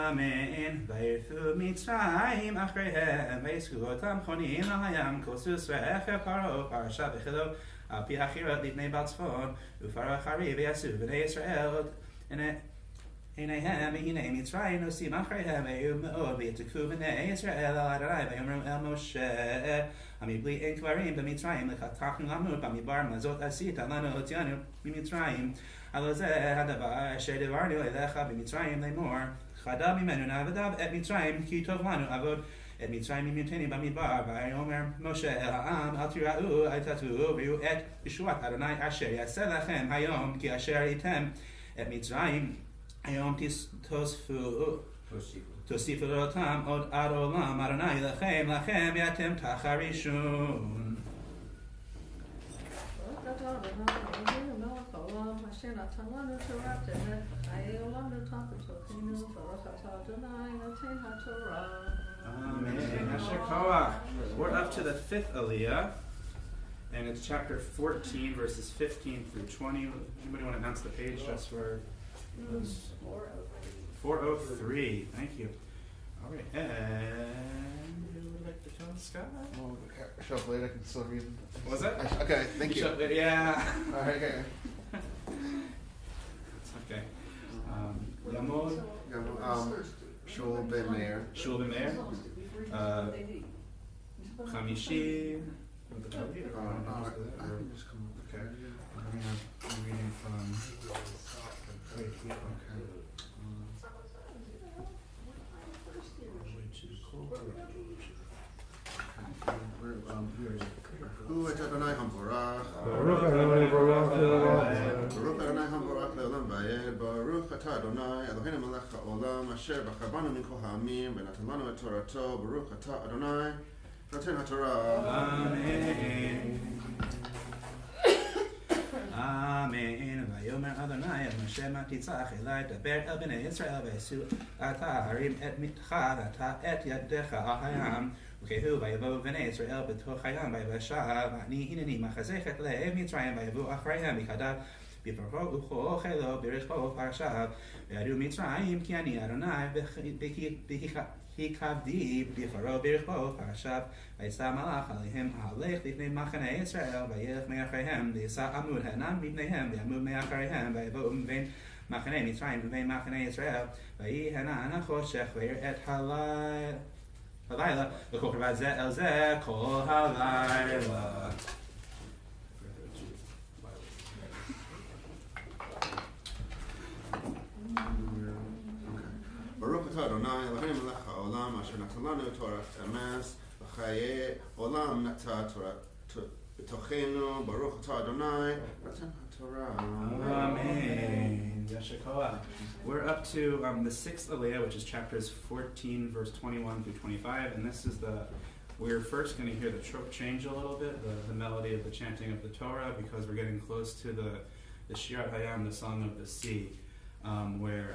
Amen. Vayirthu Mitzrayim achreihem vayisku otam chonim lahayam kosus ve'echer paro parasha v'chilo al pi hachirot livnei batzfon ufaro achari v'yasu v'nei Yisrael Einayhem v'hinei Mitzrayim nosim achreihem ve'yu me'od v'yetiku v'nei Yisrael al Adonai v'yomru el Moshe Amibli en kvarim b'Mitzrayim lechatachnu lamut b'mibar mazot asita lanu otianu b'Mitzrayim Alo zeh hadavar asher devarnu elecha b'Mitzrayim lemor chada mimenu na'avadav et Mitzrayim ki tov lanu avod et Mitzrayim imuteni b'midbar v'ayomer Moshe el ha'am al tira'u aytatu v'yu et yeshuat Adonai asher yaseh lachem hayom ki asher item et Mitzrayim hayom תוסיפו לאותם עוד עד עולם, אדוני לכם יתם תחרישון. ברוך אתה אדוני אלוהינו מלך העולם, אשר נתן לנו תורת אמת, חיי עולם נתן בתוכנו, ברוך אתה אדוני נותן התורה. Amen. Asher Koach. We're up to the 5th Aliyah, and it's chapter 14, verses 15 through 20. Anybody want to announce the page just for those? 403. Thank you. All right, and you would like to tell Scott? Well, show up late, I can still read. What was that? Okay, thank you. Show up late, yeah. All right, okay. It's okay. Yamod? Shul Ben Meir. Shul Ben Meir? Chamishi? I can just come up. Okay. I'm reading from right here. Okay. Hu et Adonai hamborach. Baruch Adonai Baruch Baruch Adonai hamborach le'olam vayed. Baruch atah Adonai Eloheinu melech ha'olam asher b'achar banu mikol ha'amim v'natan lanu et torato. Baruch atah Adonai noten ha'torah. Amen. Amen. Vayomer Adonai el Moshe ma titzach elai daber el bnei Yisrael v'esu ata harim et mitcha v'ata et yadecha al hayam v'kehu vayavo bnei Yisrael b'toch hayam v'yavasha v'ani hineni machazechet le'ev Mitzrayim v'yavu achrayim v'kadav b'paro ucho chelo b'richbo parashav v'yadu Mitzrayim ki ani Adonai Hikavdi b'faro b'richbo parashav v'yisa malach alehem halech l'ifnei machanei Yisrael v'yelech me'achreihem v'yisa amud ha'nam b'pneihem v'yamud me'achreihem v'yavo m'vein machanei Mitzrayim v'vein machanei Yisrael v'yi hanan ha'choshech v'yir et halayla v'kocher v'zeh el zeh kol halayla. Baruch atah Adonai Eloheinu melech ha'olam asher natan lanu torat emes v'chaye olam nata torat b'tochenu. Baruch atah Adonai noten ha'torah. Amen. Yasher Koach. We're up to the 6th Aliyah, which is chapters 14, verse 21 through 25, and this is we're first going to hear the trope change a little bit, the melody of the chanting of the Torah, because we're getting close to the Shirat Hayam, the Song of the Sea, where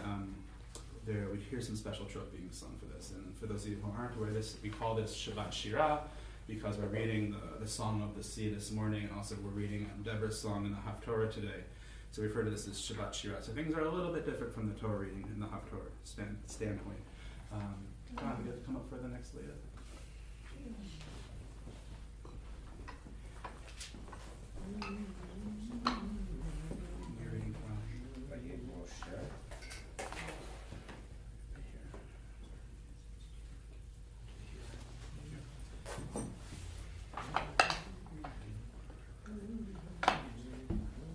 we'd hear some special trope being sung for this. And for those of you who aren't aware, we call this Shabbat Shirah, because we're reading the Song of the Sea this morning, and also we're reading Deborah's song in the Haftorah today. So we refer to this as Shabbat Shirah. So things are a little bit different from the Torah reading in the Haftorah standpoint. John, you have to come up for the next later. You're reading from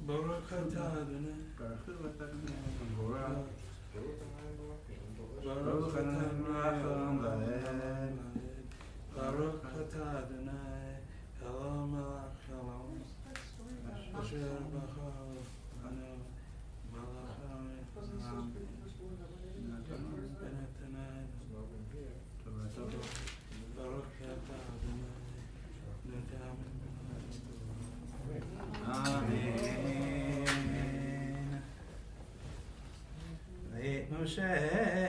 Baruch atah Adonai. Baruch atah Adonai. Baruch Adonai Melech Haolam Baruch atah Adonai Eloheinu melech haolam asher b'chol anu melech haolam v'netanai Torato Baruch atah Adonai Netam Amen. Vayet Moshe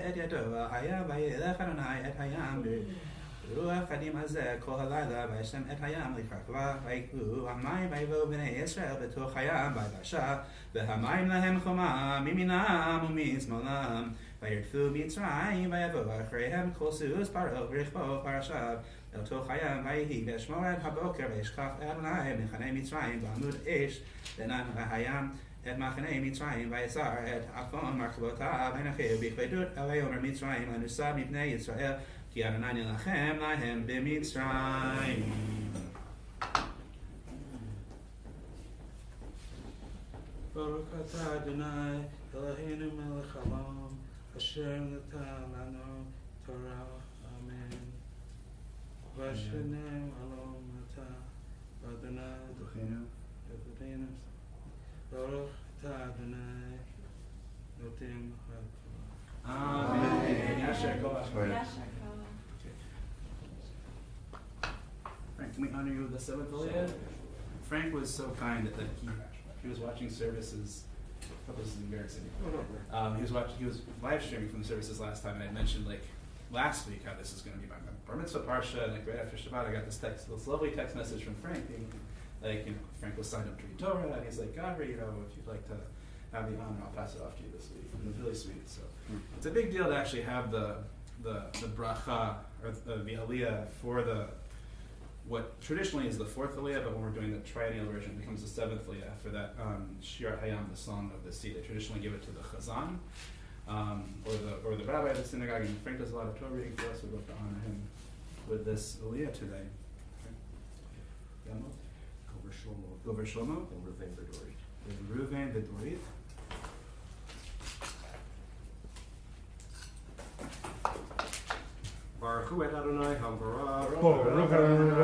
et yado hayam vayelech Adonai et hayam Ruach Kadim Azeh Kol Halayla Vayishem et hayam likrakva Vayikvu Hamayim Vayivu B'nei Yisrael B'toch hayam Vayvasha V'hamayim lahem choma Miminam u'mismolam Vayirtfu Mitzrayim Vayavu Achreihem Kol Sus Paro V'richbo Parashav El Toch hayam Vayihi V'shmor et haboker V'yishkaf Adonai M'chanei Mitzrayim V'amud Eish V'nan hayam Et machanei Mitzrayim vayisar et afon markabotav v'nechiv b'chvedut elei omer Mitzrayim l'nusab mipnei Yisrael ki Adonai nilachem lahem b'Mitzrayim. Baruch atah Adonai Eloheinu melech haolam asher natan lanu Torah. Amen. Vashanem alom atah Adonai Eloheinu Baruch atah Adonai Notim hakol. Amen. Yasher kol. Frank, can we honor you with the seventh Iliad? Frank was so kind that he was watching services. Oh, this is embarrassing. He was live streaming from the services last time, and I mentioned last week how this is going to be my bar mitzvah parsha, and right after Shabbat, I got this lovely text message from Frank being Frank was signed up to read Torah, and he's like, Gavri, if you'd like to have the honor, I'll pass it off to you this week. And it was really sweet. So it's a big deal to actually have the bracha or the aliyah for what traditionally is the fourth aliyah, but when we're doing the triennial version, it becomes the seventh aliyah for that Shirat Hayam, the song of the sea. They traditionally give it to the chazan or the rabbi of the synagogue. And Frank does a lot of Torah reading for us. We'd love to honor him with this aliyah today. Okay. Gover Shlomo. And Ruvain Bedorit. Ruvain Bedorit. Baruch Hu et Adonai Hambarah. Baruch Adonai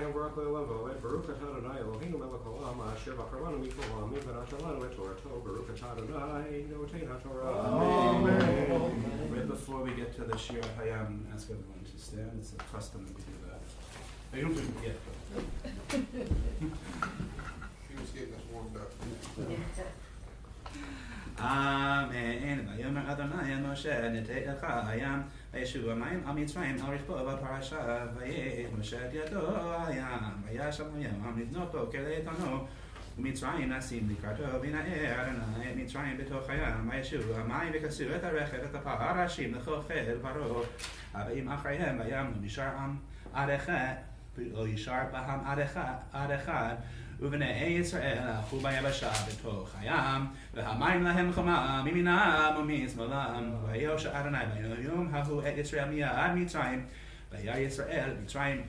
Hambarach Le'olam V'oed. Baruch et Adonai Eloheinu melech haolam asher b'charanu mikol ha'amim v'natan lanu et Torato. Baruch et Adonai Notein HaTorah. Amen. Right before we get to the Shir Hayam, ask everyone to stand. It's a custom that we do that. I don't do it yet, but. He was getting us warmed up. Amen. Vayomer Adonai el Moshe nitei elcha hayam vayeshu hamayim al Mitzrayim al richbo b'parasha vayeh Moshe et yado hayam vayasham hayam nitnot bo keleitano u'Mitzrayim nasim likarto v'na'er Adonai et Mitzrayim b'toch hayam vayeshu hamayim v'kasu et harechev et hapar harashim l'chochel paro havayim achreihem vayam lo nishar am adechad lo yishar baham adechad ובני ישראל הלכו ביבשה בתוך הים והמים להם חומה מימינם ומשמאלם ויושע אדוני ביום ההוא את ישראל מיד מצרים וירא ישראל מצרים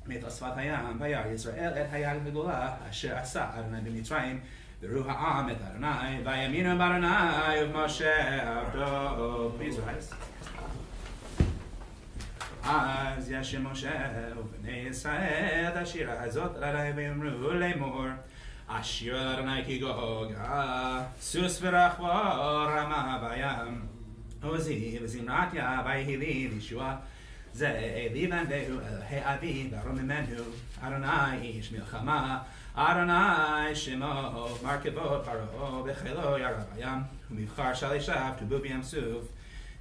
מת על שפת הים וירא ישראל את היד הגדולה אשר עשה אדוני במצרים וראו העם את אדוני ויאמינו באדוני ובמשה עבדו. Please rise. אז ישב משה ובני ישראל את השירה הזאת לאדוני ויאמרו לאמור השיר לאדוני כי גוגה סוס ורחבו רמה בים עוזי וזמרתיה ויהי לי לישועה זה לי בנדהו אלוהי אבי ורוממנו אדוני איש מלחמה אדוני שמו מרכבות פרעה בחילו ירה בים ומבחר שלישיו טובו בים סוף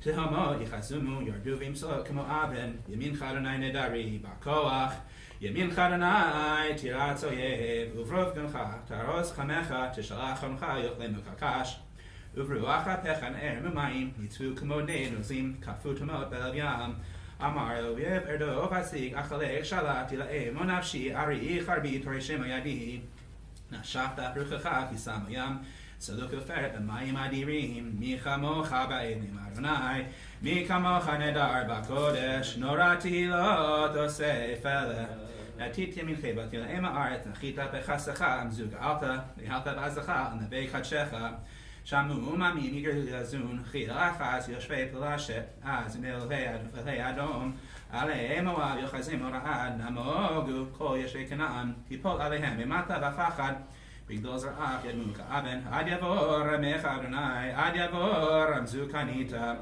תהומות יחסומו ירדו וימסוק כמו אבן ימינך אדוני נדרי בכוח ימינך אדוני תירץ אויב וברוב גנך תארוז חמך תשלח חמך יאכלמו כקש וברוח אפיך נער ממים יצאו כמו נד נוזים כפו תמות בלב ים אמר אויב ארדוף אשיג אכלך שלחתי לאם ונפשי ארי חרבי תורי שמו ידי נשפת פרחך כי שמו ים סלוק ופרת במים אדירים מי כמוך בעדים אדוני מי כמוך נדר בקודש נורא תהילות עושה פלא נתית ימינך באתי לאם הארץ נחית בחסך זוגלת ניהלת בעזך על נבי קדשך Shamu mami miger yazun khilafas yoshvei pelashet az milvei adom ale moav yochazim orad namogu kol yeshvei kanaan hipol alehem imata v'fachad bigdol zarach yadmu ka'aben ad yavor mecha Adonai ad yavor amzu kanita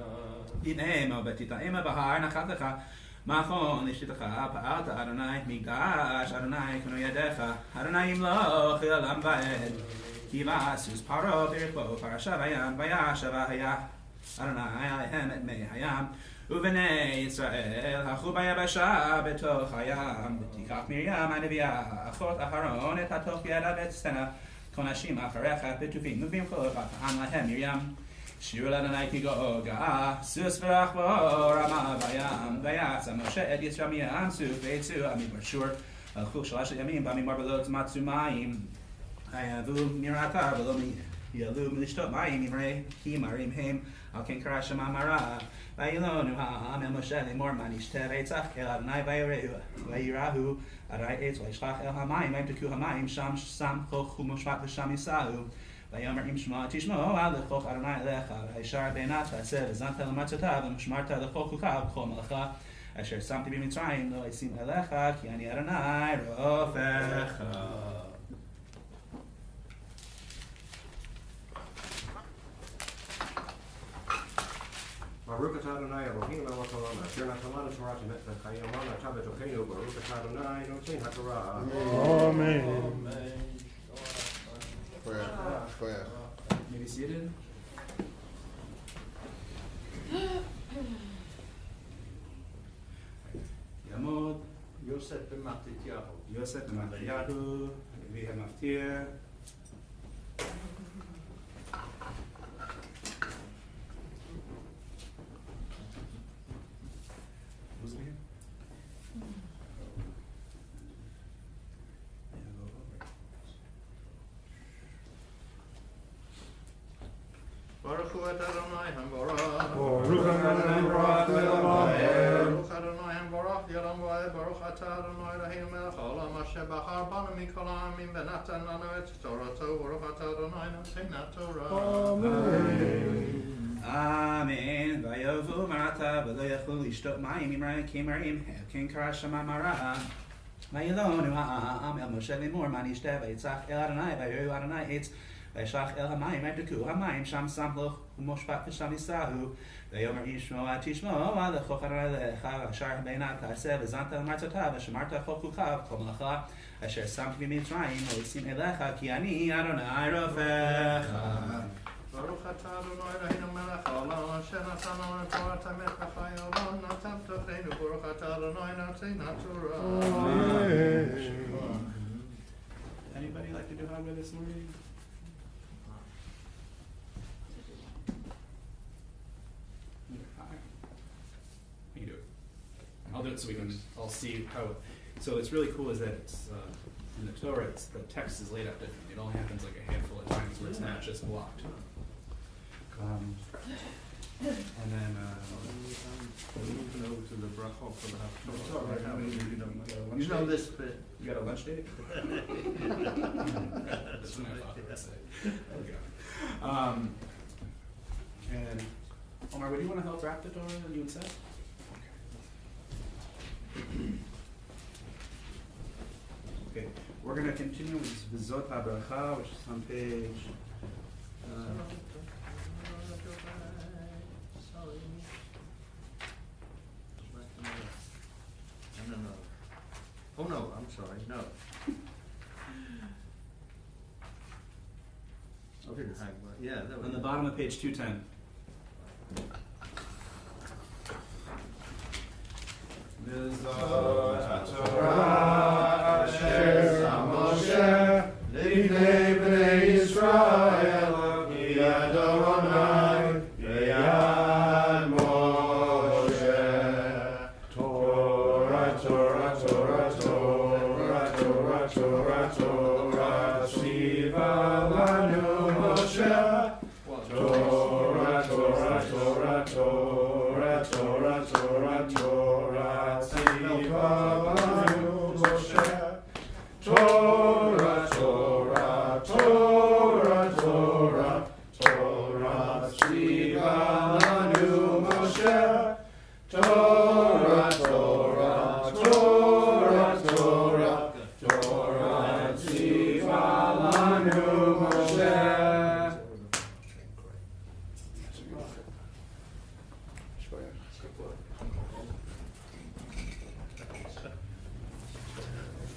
inemo betita ema bahar nachatlecha Machon lishitcha pa'alta Adonai migdash Adonai kanu yadecha Adonai imloch elam va'ed Kivasus paro birkbo parasha vayam vayasha vaya Adonai alehem et mei hayam Uvenei Yisrael hachu bayabasha betoch hayam V'tikach Miriam anavia achot Aharon et hatoch yada v'tzena konashim acharecha betuvim muvim chol v'atan lahem Miriam Shir l'Adonai ki goga, sus v'rach v'orama v'ayam, v'yatza Moshe et Yisrael miyam su v'etzu amidbar shur, alchu shalash yamim b'amidbar v'lo t'matzu mayim, hayavu mirata v'lo yalu milishtot mayim imrei, ki marim heim, al ken karashem amara, v'yilonu ha'am el Moshe lemor manishte v'etzach el Adonai v'yirahu, arai etz v'yishlach el hamayim, v'yimteku hamayim, sham sam choch u'moshvat v'sham yisahu, ויאמר אם שמוע תשמעו על לכוך אדוני אליך הישר בעינת תעשה וזנת למצותיו ומשמרת לכל חוקיו בכל מלאכה אשר שמתי במצרים לא אשים אליך כי אני אדוני רופאך. Baruch atah Adonai Eloheinu melech haolam asher natan lanu Torah v'chayim atah b'tocheinu Baruch atah Adonai noten haTorah. Amen. Prayer. Maybe seated. Yamod Yosef b'Matityahu. Yosef b'Matityahu v'Hamaftir. Who's in here? Baruch hu et Adonai hamborach. Baruch Adonai hamborach le'olam va'ed. Baruch Adonai hamborach le'olam va'ed. Baruch atah Adonai Eloheinu melech haolam asher bachar banu mikol ha'amim v'natan lanu et torato. Baruch atah Adonai noten haTorah. Amen. Vayovu marata v'lo yachlu lishtot mayim imrei kimarim ken karashem amara. Vayilonu ha'am el Moshe lemor manishte v'yitzach el Adonai v'yiru Adonai etz v'yishlach el hamayim v'yimteku hamayim sham samloch u'moshpat v'sham yisahu v'yomer yishmoa tishmoa lechoch Adonai lecha v'ashar beinat ta'aseh v'zanta l'martzotav v'shemarta chol chukav kol melacha asher samti b'mitzrayim lo yisim elecha ki ani Adonai rofecha. Baruch atah Adonai Eloheinu melech haolam asher natan lanu Torah tamet v'chayolon natan tocheinu. Baruch atah Adonai noten haTorah. Anybody like to do Haggadah this morning? You can do it. I'll do it so we can all see how. So it's really cool is that it's in the Torah. The text is laid out differently. It only happens like a handful of times where it's not just blocked. And then Moving over to the brachot for the you know this bit. You got a lunch date? That's what I thought it would say. Okay. And Omar, would you want to help wrap the door and you and Seth? Okay. We're going to continue with Zot HaBracha, which is on page. No. Oh no, I'm sorry, no. Okay. Yeah, that was On the bottom of page 210. Zot HaTorah asher Moshe lifnei bnei Yisrael miyad Adonai b'yad Moshe. Torah, Torah, Torah, Torah, Torah, Torah, Torah, Shiva lanu Moshe. Torah, Torah, Torah, Torah, Torah, Torah, Torah, Shiva lanu Moshe. Torah, Torah, Torah, Torah, Torah.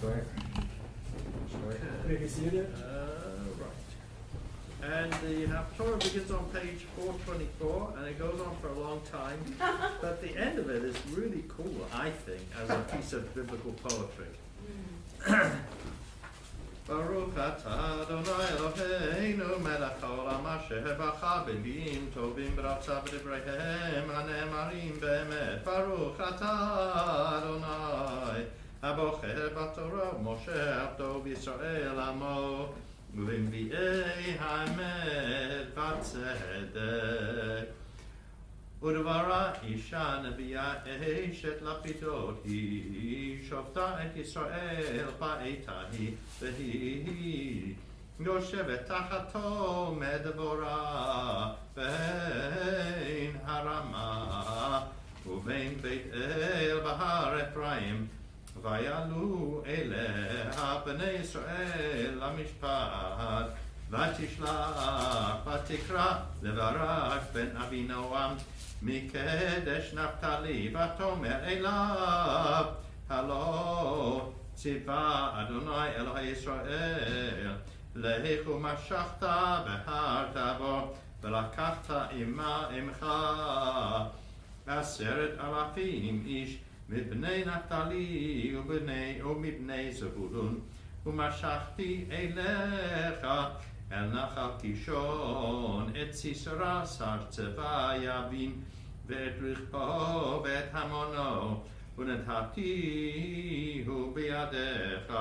right. Okay. Right. And the Haftorah begins on page 424, and it goes on for a long time. But the end of it is really cool, I think, as a piece of biblical poetry. Baruch atah Adonai Eloheinu melech haolam asher bacha b'milim tovim b'ratzav v'divreihem hanemarim be'emet. Baruch atah Adonai abocher b'torah Moshe abdo v'Yisrael amo u'lenvi'ei ha'emet v'tzedek. Udvara isha neviya eshet lapidot hi shofta et Yisrael ba'eta hi v'hi yoshevet tachato medvora vein harama uvein beit el bahar Ephraim vayalu eleha b'nei Yisrael lamishpat ותשלח ותקרא לברק בן אבינועם מקדש נפתלי ותאמר אליו הלא ציווה אדוני אלוהי ישראל לך ומשכת בהר תבור ולקחת עמך 10,000 איש מבני נפתלי ומבני זבולון ומשכתי אליך אל נחל קישון את סיסרא שר צבא יבין ואת רכבו ואת המונו ונתתיהו בידיך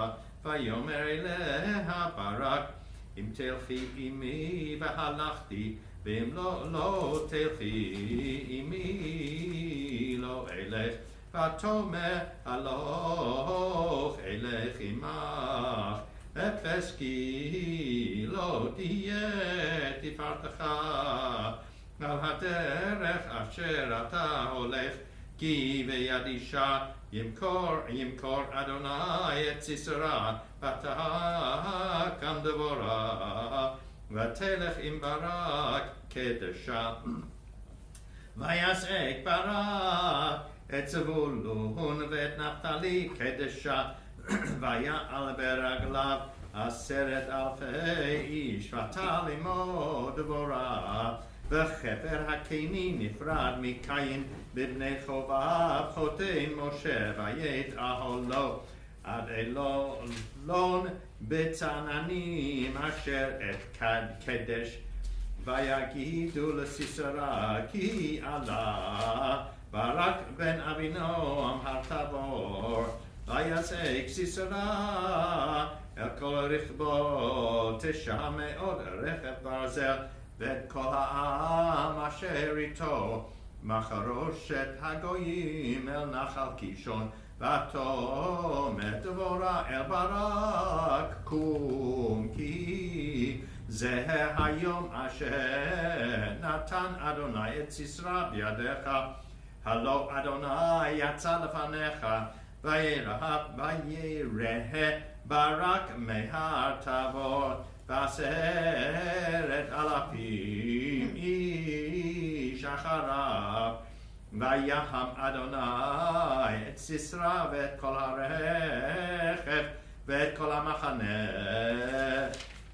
ויאמר אליה ברק אם תלכי עמי והלכתי ואם לא תלכי עמי לא אלך ותאמר הלוך אלך עמך אפס כי לא תהיה תפארתך על הדרך אשר אתה הולך כי ביד אישה ימכור אדוני את סיסרא ותקם דבורה ותלך עם ברק קדשה ויעסק ברק את זבולון ואת נפתלי קדשה ויעל ברגליו 10,000 איש ותעל עמו דבורה וחבר הקיני נפרד מקין בבני חובב חותן משה וידעו לו עד אילון בצעננים אשר את קדש ויגידו לסיסרא כי עלה ברק בן אבינועם הר תבור ויעסק סיסרא אל כל רכבו 900 רכב ברזל ואת כל העם אשר איתו מחרושת הגויים אל נחל קישון ותאמר דבורה אל ברק קום כי זה היום אשר נתן אדוני את סיסרא בידיך הלא אדוני יצא לפניך וירא ברק מהר תבור 10,000 איש אחריו ויחם אדוני את סיסרא ואת כל הרכב ואת כל המחנה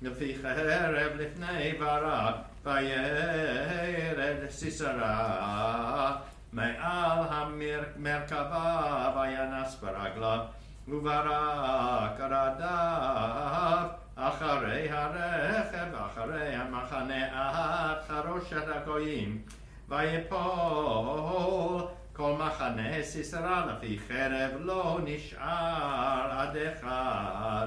לפי חרב לפני ברק וירד סיסרא מעל המרכבה וינס ברגליו וברק רדף אחרי הרכב אחרי המחנה עד חרושת הגויים ויפול כל מחנה סיסרא לפי חרב לא נשאר עד אחד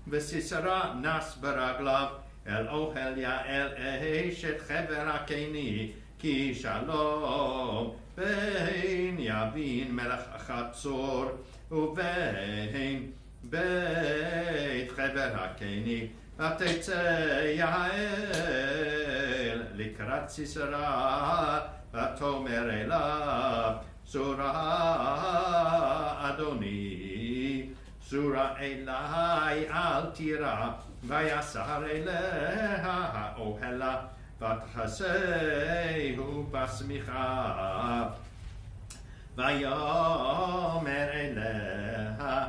וסיסרא נס ברגליו אל אוהל יעל אשת חבר הקיני כי שלום בין יבין מלך חצור ובין בית חבר הקיני ותצא יעל לקראת סיסרא ותאמר אליו סורה אדוני סורה אלי אל תירא ויסר אליה האוהלה ותכסהו בשמיכה ויאמר אליה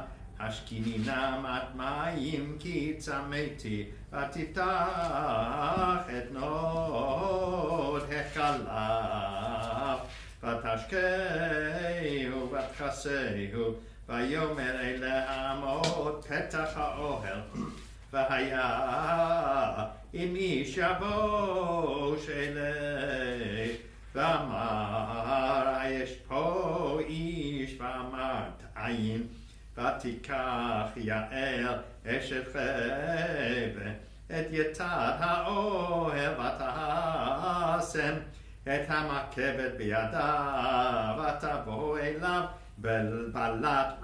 ותשכיננה מת מים כי צמאתי, ותפתח את נוד החלב, ותשקהו ותכסהו, ויאמר אליה עמוד פתח האוהל, והיה אם איש יבוש אלי, ואמר יש פה איש, ואמרת עין, ותיקח יעל אשת חבר את יתד האוהל, ותשם את המקבת בידה, ותבוא אליו בלבלת,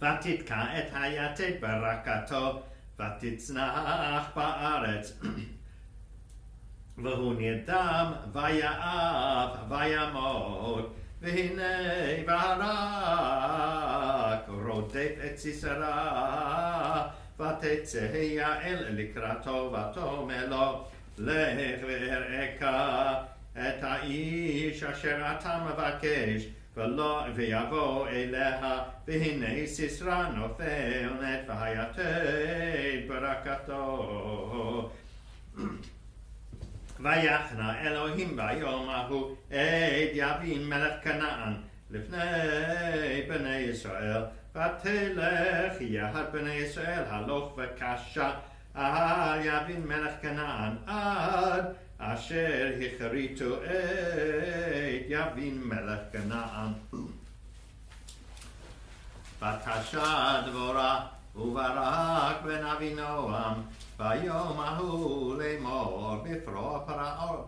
ותתקע את היתד ברקתו, ותצנח בארץ. והוא נרדם ויאב וימות, והנה ברק רודף את סיסרא, ותצא יעל לקראתו ותאמר לו, לך ואראך את האיש אשר אתה מבקש, ויבוא אליה, והנה סיסרא נופל מת, והיתד ברקתו. ויחנה אלוהים ביום ההוא את יבין מלך כנען לפני בני ישראל, ותלך יד בני ישראל הלוך וקשה על יבין מלך כנען, עד אשר הכריתו את יבין מלך כנען. ותשע דבורה וברק בן אבינועם ביום ההוא לאמור בפרוע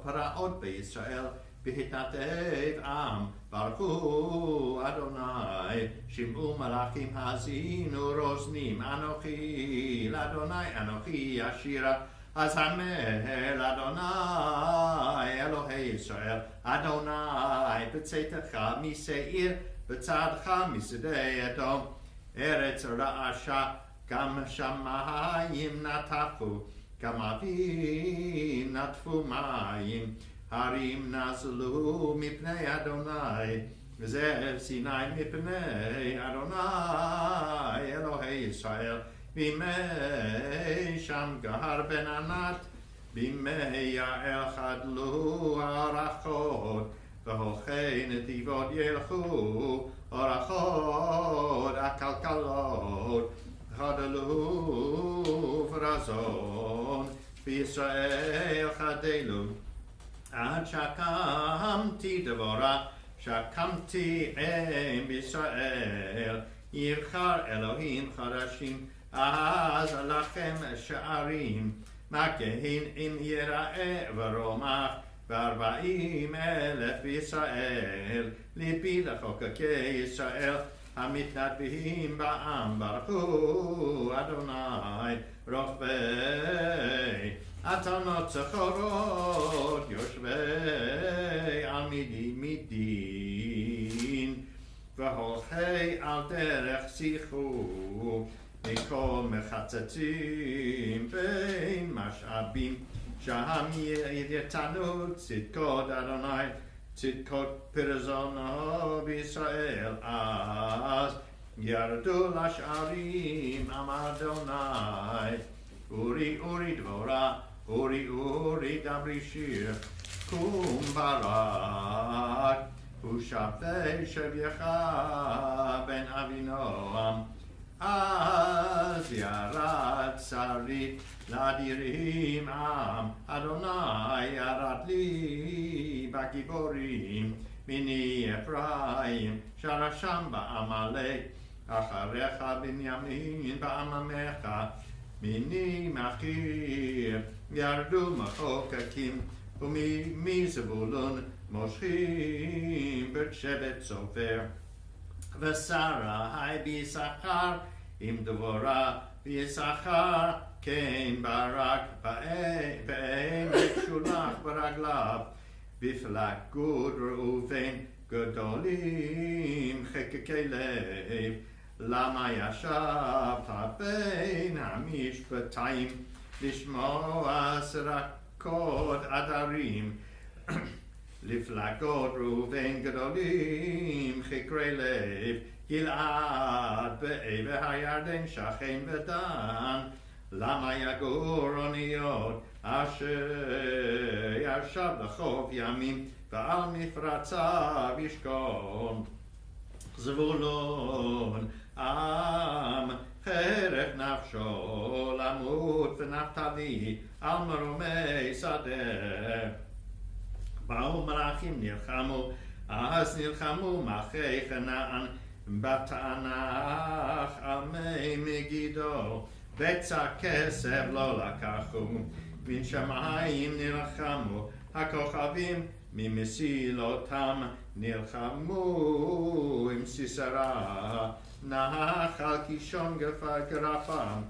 פרעות בישראל, בהתנדב עם ברכו אדוני, שמעו מלאכים האזינו רוזנים, אנוכי לאדוני אנוכי אשירה, אז אמר לאדוני אלוהי ישראל, אדוני בצאתך משעיר, בצעדך משדה אדום, ארץ רעשה, גם שמיים נטפו, גם אבים נטפו מים, הרים נזלו מפני אדוני, וזאב סיני מפני אדוני אלוהי ישראל. בימי שמגר בן ענת, בימי יעל חדלו הארחות, והולכי נתיבות ילכו אורחות הכלכלות, חדלו פרזון בישראל חדלו, עד שקמתי דבורה, שקמתי עם בישראל, יבחר אלוהים חדשים, אז לכם שערים, מגן אם יראה ורומח, ו40,000 בישראל, ליבי לחוקקי ישראל, המתנדבים בעם ברכו אדוני, רוחבי אתונות צחורות, יושבי על מדין, והולכי על דרך שיחו, מכל מחצצים בין משאבים, שם יתנו צדקות אדוני, צדקות פרזונו בישראל, אז ירדו לשערים עם אדוני. אורי אורי דבורה, אורי אורי דברי שיר, קום ברק, ושבי שבייך בן אבינועם, אז ירד שרית לאדירים עם, אדוני ירד לי בגיבורים, מיני אפרים שרשם בעמלק, אחריך בנימין בעממך, מיני מחיר ירדו מחוקקים, ומזבולון מושכים בת שבט סופר, ושרה ביששכר עם דבורה, ויששכר כן ברק בעמק שולח ברגליו, בפלגות ראובן גדולים חקקי לב, למה ישבת בין המשפטיים לשמוע סרקות עדרים, לפלגות ראובן גדולים חקרי לב, גלעד בעבר הירדן שכן ודן, למה יגור אוניות אשר ישב לחוף ימים ועל מפרציו ישכון. זבולון עם חרף נפשו למות, ונפתלי על מרומי שדה. באו מלאכים נלחמו, אז נלחמו מלכי כנען בתנ"ך על מי מגידו, בצע כסף לא לקחו, מן שמיים נלחמו הכוכבים, ממסילותם נלחמו עם סיסרא. נחל קישון גרפם,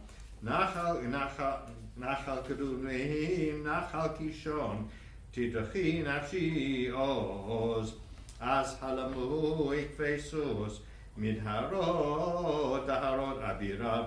נחל קדומים, נחל קישון, תדרכי נפשי עוז. אז הלמו עקבי סוס, מדהרות דהרות אבירה,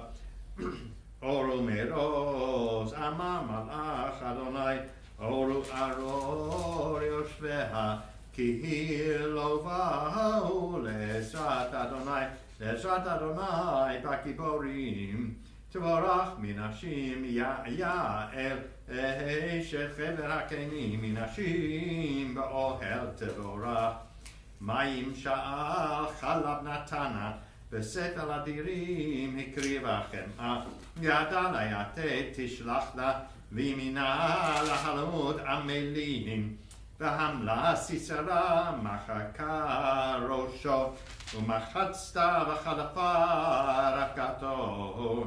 אורו מרוז, אמר מלאך אדוני, אורו ארור יושביה, כי היא לא באו לעזרת אדוני, לעזרת אדוני בגיבורים. תבורך מנשים יעל, אשת חבר הקנים, מנשים באוהל תבורך. מים שאל חלב נתנה, בספל אדירים הקריבה חמאה, ידה ליתד תשלח לה, וימינה להלמוד עמלים. והמלה סיסרא מחקה ראשו, ומחצתה וחלפה רקתו.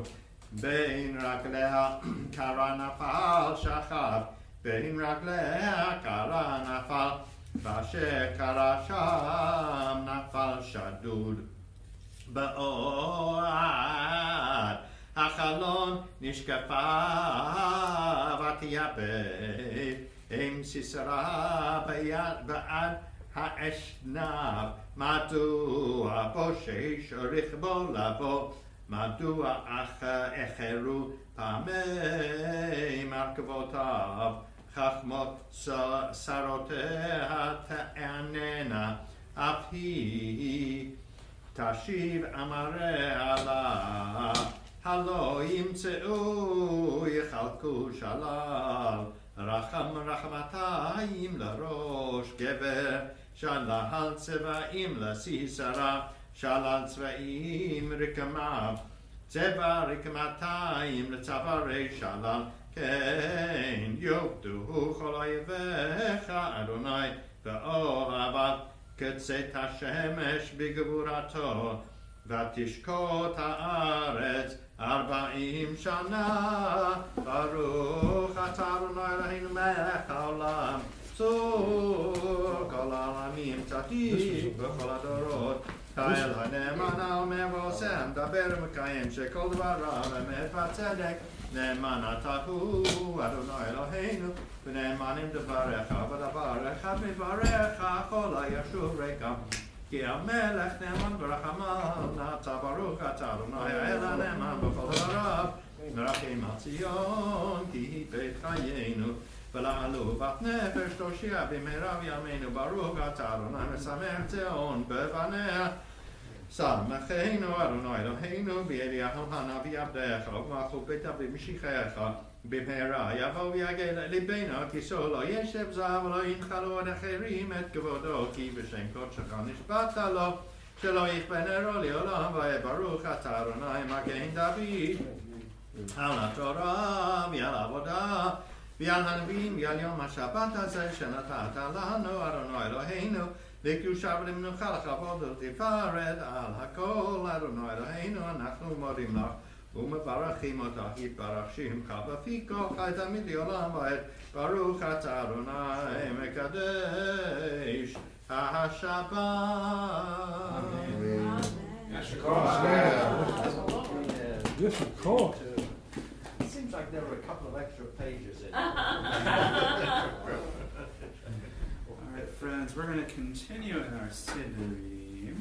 בין רגליה קרא נפל שכב, בין רגליה קרא נפל, ואשר קרא שם נפל שדוד. בעוד החלון נשקפה ותייבב, עם סיסרא בעד האשנב. מדוע בושש רכבו לבוא, מדוע אחרו פעמי מרכבותיו. חכמות שרותיה תעננה, אף היא תשיב אמריה לה. הלא ימצאו יחלקו שלל, רחמתיים לראש גבר, שלל צבעים לסיסרא, שלל צבעים רקמיו, צבע רקמתיים לצווארי שלל. כן יאבדו כל אויביך אדוני באוהביו, כצאת השמש בגבורתו, ותשקוט הארץ 40 שנה. ברוך אתה אדוני אלוהינו מלך העולם, צור כל העולמים צדיק בכל הדורות. האל הנאמן האומר ועושה, מדבר ומקיים, שכל דבריו אמת וצדק. נאמן אתה הוא אדוני אלוהינו, ונאמנים דבריך ודבר אחד מדבריך כל הישוב ריקם. כי המלך נאמן ורחמן, אתה ברוך אתה אדוני האל הנאמן בכל דבריו. מרחם על ציון כי היא בית חיינו, ולעלובת נפש תושיע במהרה בימינו. ברוך אתה אדוני משמח ציון בבניה. שמחנו אדוני אלוהינו בידיענו הנביא עבדך, ובמחופיך במשיחך. במהרה יבוא ויגל ליבנו, כי שאול לא ישב זר ולא ינחלו עוד אחרים את כבודו, כי בשם קודשך נשבעת לו, שלא יכפה נרו לעולם. וברוך אתה אדוני מגן דוד, על התורה ועל העבודה ועל הנביאים ועל יום השבת הזה שנתת לנו אדוני אלוהינו, לקדושה ולמנוחה לכבוד ולתפארת על הכל. אדוני אלוהינו אנחנו מודים לך ומברכים אותך, יתברך שמך בפי כל חי תמיד לעולם ועד. ברוך אתה אדוני מקדש השבת. Yes, of course. It seems like there were a couple of extra pages in it. Alright friends, we're going to continue in our Siddurim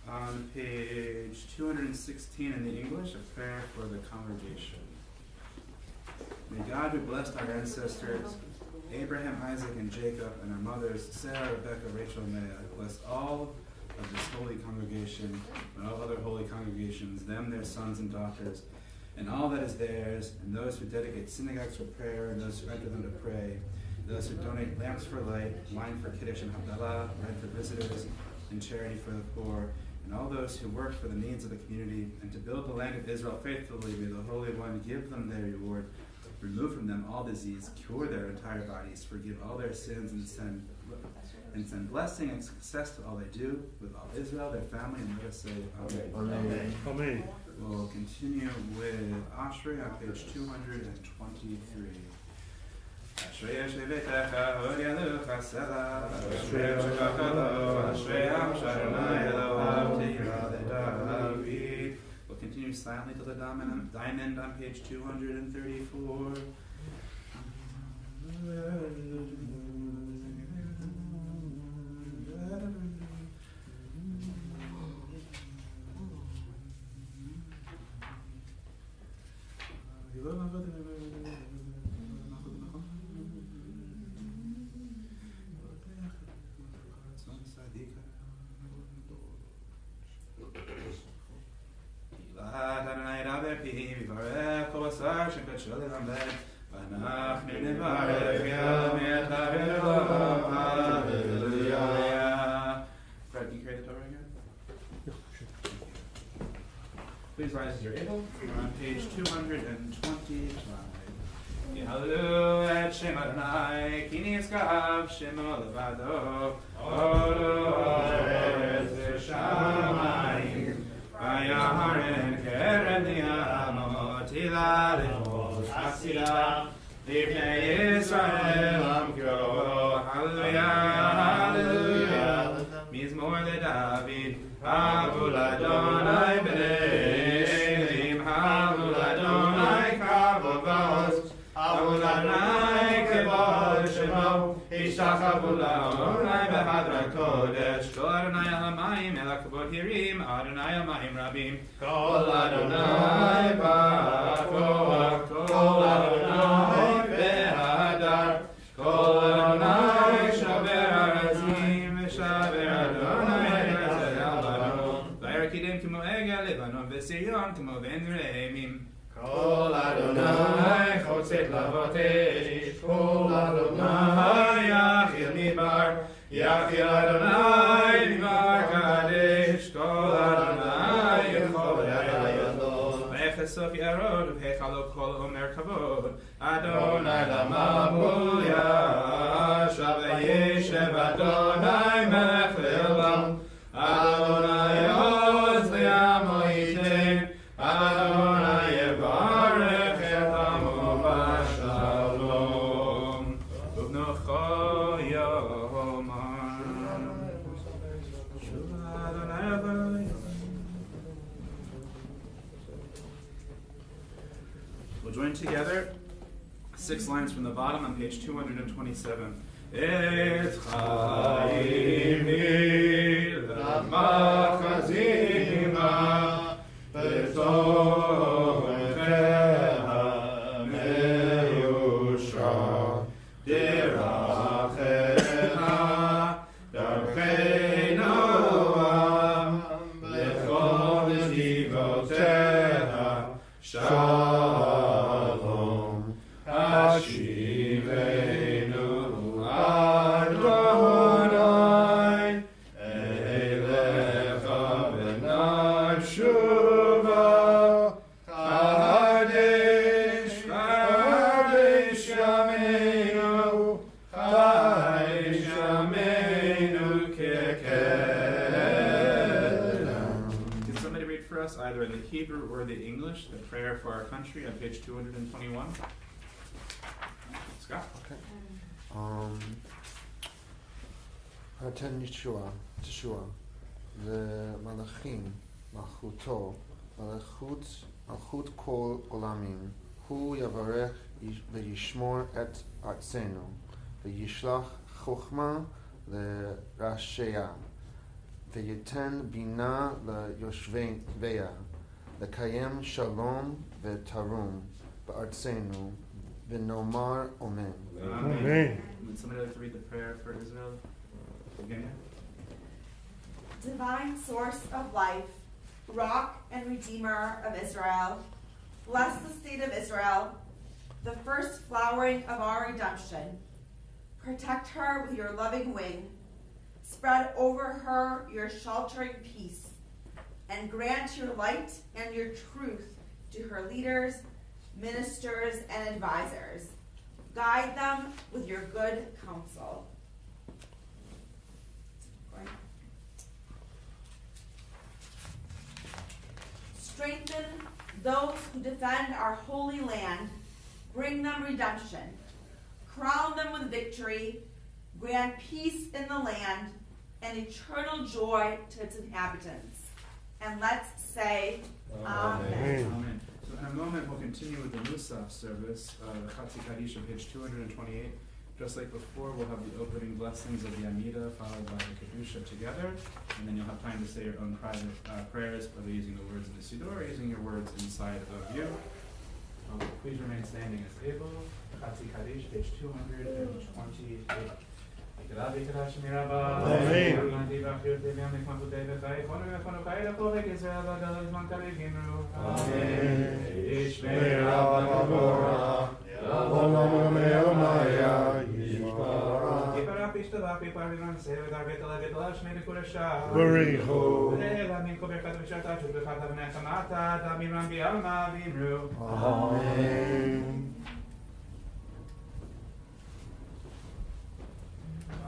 on page 216 in the English, a prayer for the congregation. May God who blessed our ancestors, Abraham, Isaac, and Jacob, and our mothers, Sarah, Rebecca, Rachel, and Leah, bless all of this holy congregation and all other holy congregations, them, their sons and daughters, and all that is theirs, and those who dedicate synagogues for prayer, and those who enter them to pray, those who donate lamps for light, wine for Kiddush and Havdalah, bread for visitors, and charity for the poor, and all those who work for the needs of the community, and to build the land of Israel faithfully, may the Holy One give them their reward, remove from them all disease, cure their entire bodies, forgive all their sins, and send blessing and success to all they do, with all Israel, their family, and let us say Amen. Amen. Amen. We'll continue with Ashrei on page 223. Ashrei Shevetecha Hod Yalucha Selah Ashrei Shekachalo Ashrei Am Sharonai Elohav Teira David. We'll continue silently to the diamond on page 234. Fred, can you carry the Torah again? Please rise as you're able. We're on page 225. Yahalu et Shem Adonai, ki nitzkav Shemo levado, Odo ha'eretz v'shamayim, v'yaharen keren diyamot, ila lechos hasira, Livnei Yisrael amkro, Hallelujah, Hallelujah, Mizmor leDavid, Havul Adonai b'nei Elim, Havul Adonai kavod, Havul Adonai kavod shemo, Ishachavu la'Adonai b'hadra kodesh, Kol Adonai ha'mayim el ha'kavod hirim, Adonai ha'mayim rabim, Kol Adonai ba'koach, Kol Adonai be'hadar, Kol Adonai shaber ha'razim, v'shaber Adonai ha'eretz ha'albanon, v'yarkidim k'mo egel Lebanon, v'sirion k'mo ben re'emim. Kol Adonai chotzet lavot esh, Kol Adonai yachil midbar, Yachil Adonai midbar kadesh, Kol Adonai yechol ha'yadol, V'echesof yarod, V'echalo kol omer kavod, Adonai lamabuya, Shavayeshev Adonai melech le'olam, Adonai oz li'amo yitein, Adonai yevarech et amo b'shalom, Uvnocho yomar, Shuvah Adonai Adonai. We'll join together 6 lines from the bottom on page 227. Et chaimi l'machazima b'tocheha meyusha deracheha darcheinu lechol divoteha shalom hashivenu Adonai elecha v'nashuva Kadesh Kadesh Yameinu Kadesh Yameinu Kekedem. Can somebody read for us either in the Hebrew or the English the prayer for our country on page 221? Scott? Okay. Haten Yeshua, Malachim, Malchuto, Malchut Kol Olamim, Hu Yavarech v'yishmor et Artzenu, v'yishlach Chochma l'Rasheya, v'yiten Bina l'Yoshveya, l'Kayem Shalom v'Tarum, v'Artzenu, v'Nomar Omen. Amen. Would somebody like to read the prayer for Israel? Again? divine source of life, rock and redeemer of Israel, bless the state of Israel, the first flowering of our redemption. Protect her with your loving wing. Spread over her your sheltering peace, and grant your light and your truth to her leaders, ministers, and advisors. Guide them with your good counsel. Strengthen those who defend our holy land. Bring them redemption. Crown them with victory. Grant peace in the land and eternal joy to its inhabitants. And let's say Amen. Amen. So in a moment we'll continue with the Musaf service, the Chatzi Kaddish of page 228. Just like before, we'll have the opening blessings of the Amida followed by the Kedusha together, and then you'll have time to say your own private prayers, whether using the words in the Siddur or using your words inside of you. Please remain standing as able. Chatzi Kaddish, page 228.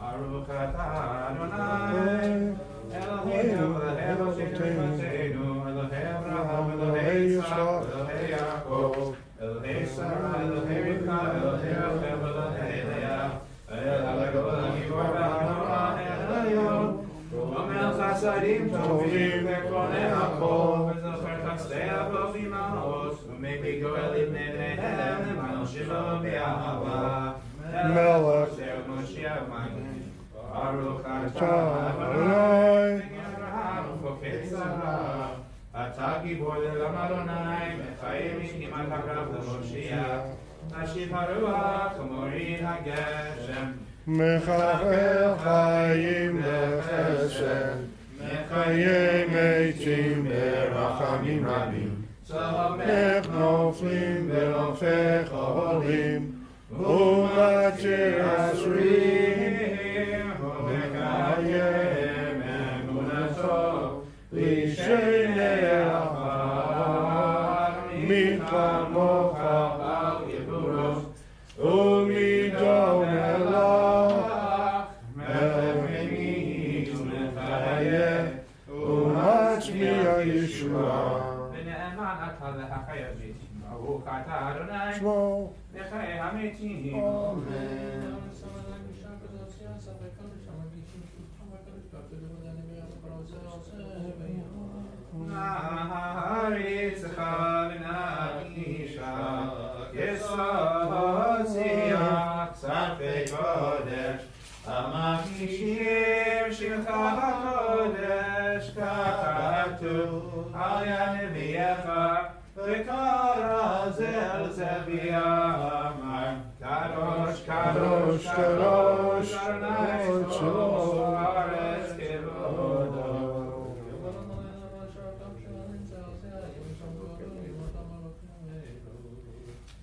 Baruch atah Adonai, Eloheinu Elohei Avotenu, Elohei Avraham, Elohei Yitzchak, Elohei Yaakov, Elohei Sarah, Elohei Rivka, Elohei Rachel, Elohei Leah, Elohei Gibor B'Hamorah, Elohei Omer Chasadim Tovim V'Konei Hakol, V'Zocher Chasdei Avot V'Imaot, U'Mei Goel Ibnei Bneihem, L'Mano Shilo B'Ahava, Melech Moshiach Magin, Baruch atah Adonai, Avraham Ufokei Sarah, Atah Gibor Le'olam Adonai, Mechayim Mishkimat Harav L'Moshiach, Tashiv Haruach U'Morid HaGeshem, Mechacher Chayim B'Chesed, Mechayim Eitim B'Rachamim Rabim, Tzomech Noflim V'Rofech Olim, U'Matir Asrim, U'Mekayem Emunato, L'Shenei Achar, Michamocha Al Yevuros, U'Midon Elach, Melech U'Mechayeh, U'Matzmiya Yeshua. V'ne'eman atah le'hachayavit, Baruch atah Adonai, Shmo. Amen. Kadosh, Kadosh, Kadosh, Adonai Tzvaot, Haaretz Kevodo.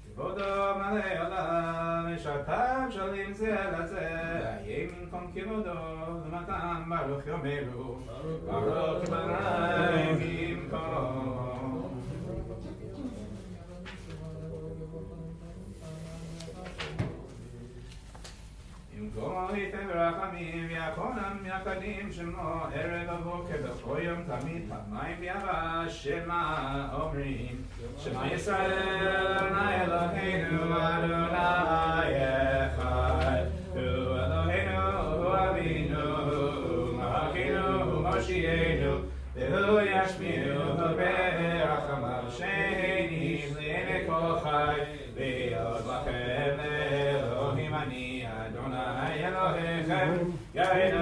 Kevodo Malei Olam, Shatav Shalim Zeh Lazeh, Yeminkom Kevodo, L'Matan Baruch Yomeru, Baruch Barai Bimkom. Goitem Rachamim Yakonam Yakadim Shemo Erev Avoker B'Chol Yom Tamid Pamayim B'Yava Shema Omrim Shema Yisrael Adonai Eloheinu Adonai Echad Hu Eloheinu Hu Avinu Hu Malkeinu Hu Moshienu V'Hu Yashmiu Hu Be'Rachamav She'enim L'Emek Kol Chai V'Yod Lachem Elohim Ani Adonai Elohechem Yainu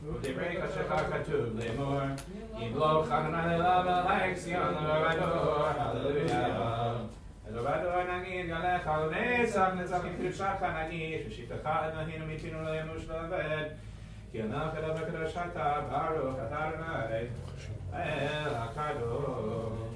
U'divrei Kashecha Katuv Lemor Yimlo Chananai Lava Like Sion L'Rador Hallelujah Adonai nagid galecha l'netzach netzachim kedushacha nagid v'shitacha Eloheinu mitinu lo yamush v'aved ki anach elav hakadosh ata baruch ata Adonai el hakadosh.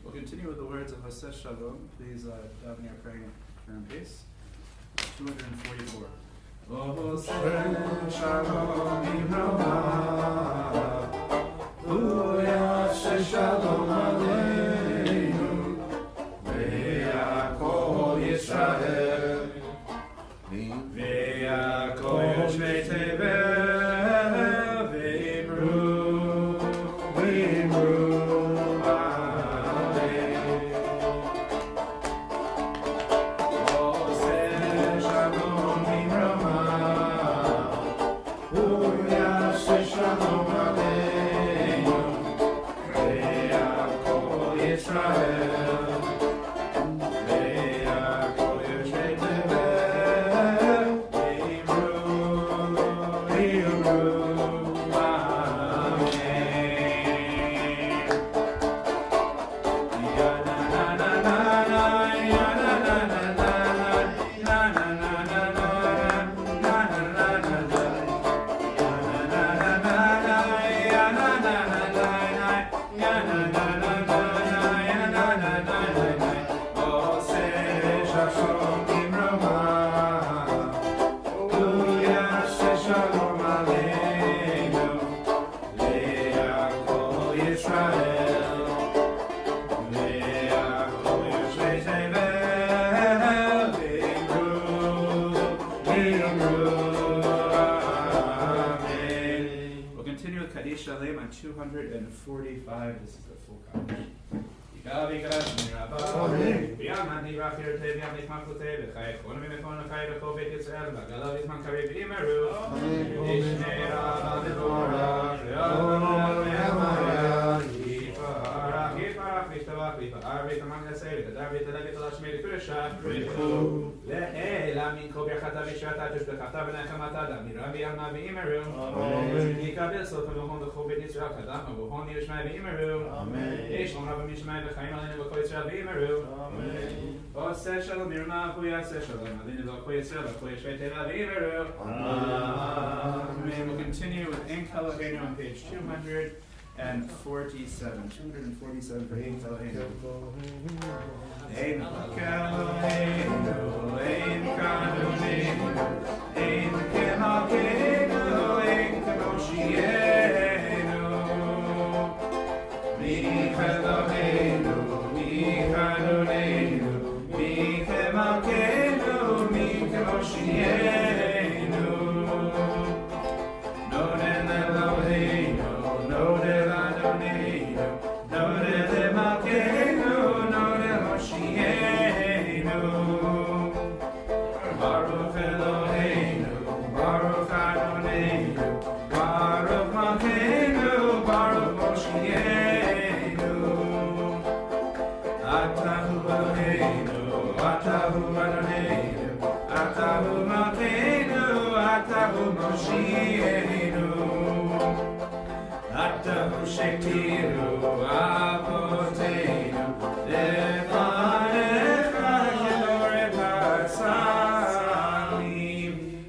We'll continue with the words of Aseh Shalom. Please daven your praying turn pace. 244. Aseh Shalom Imrama Aseh Shalom Aleinu Ve'akol Yisrael Ve'akol Yoshvei Tevel Ve'imru We'll continue with Kaddish Shalem on 245. This is the full Kaddish. We'll continue with Ein Eloheinu on page 247. 247 for Ein Eloheinu. Ein Eloheinu, Ein Kadoshenu, Ein Kemalkeinu, Ein Kamoshienu.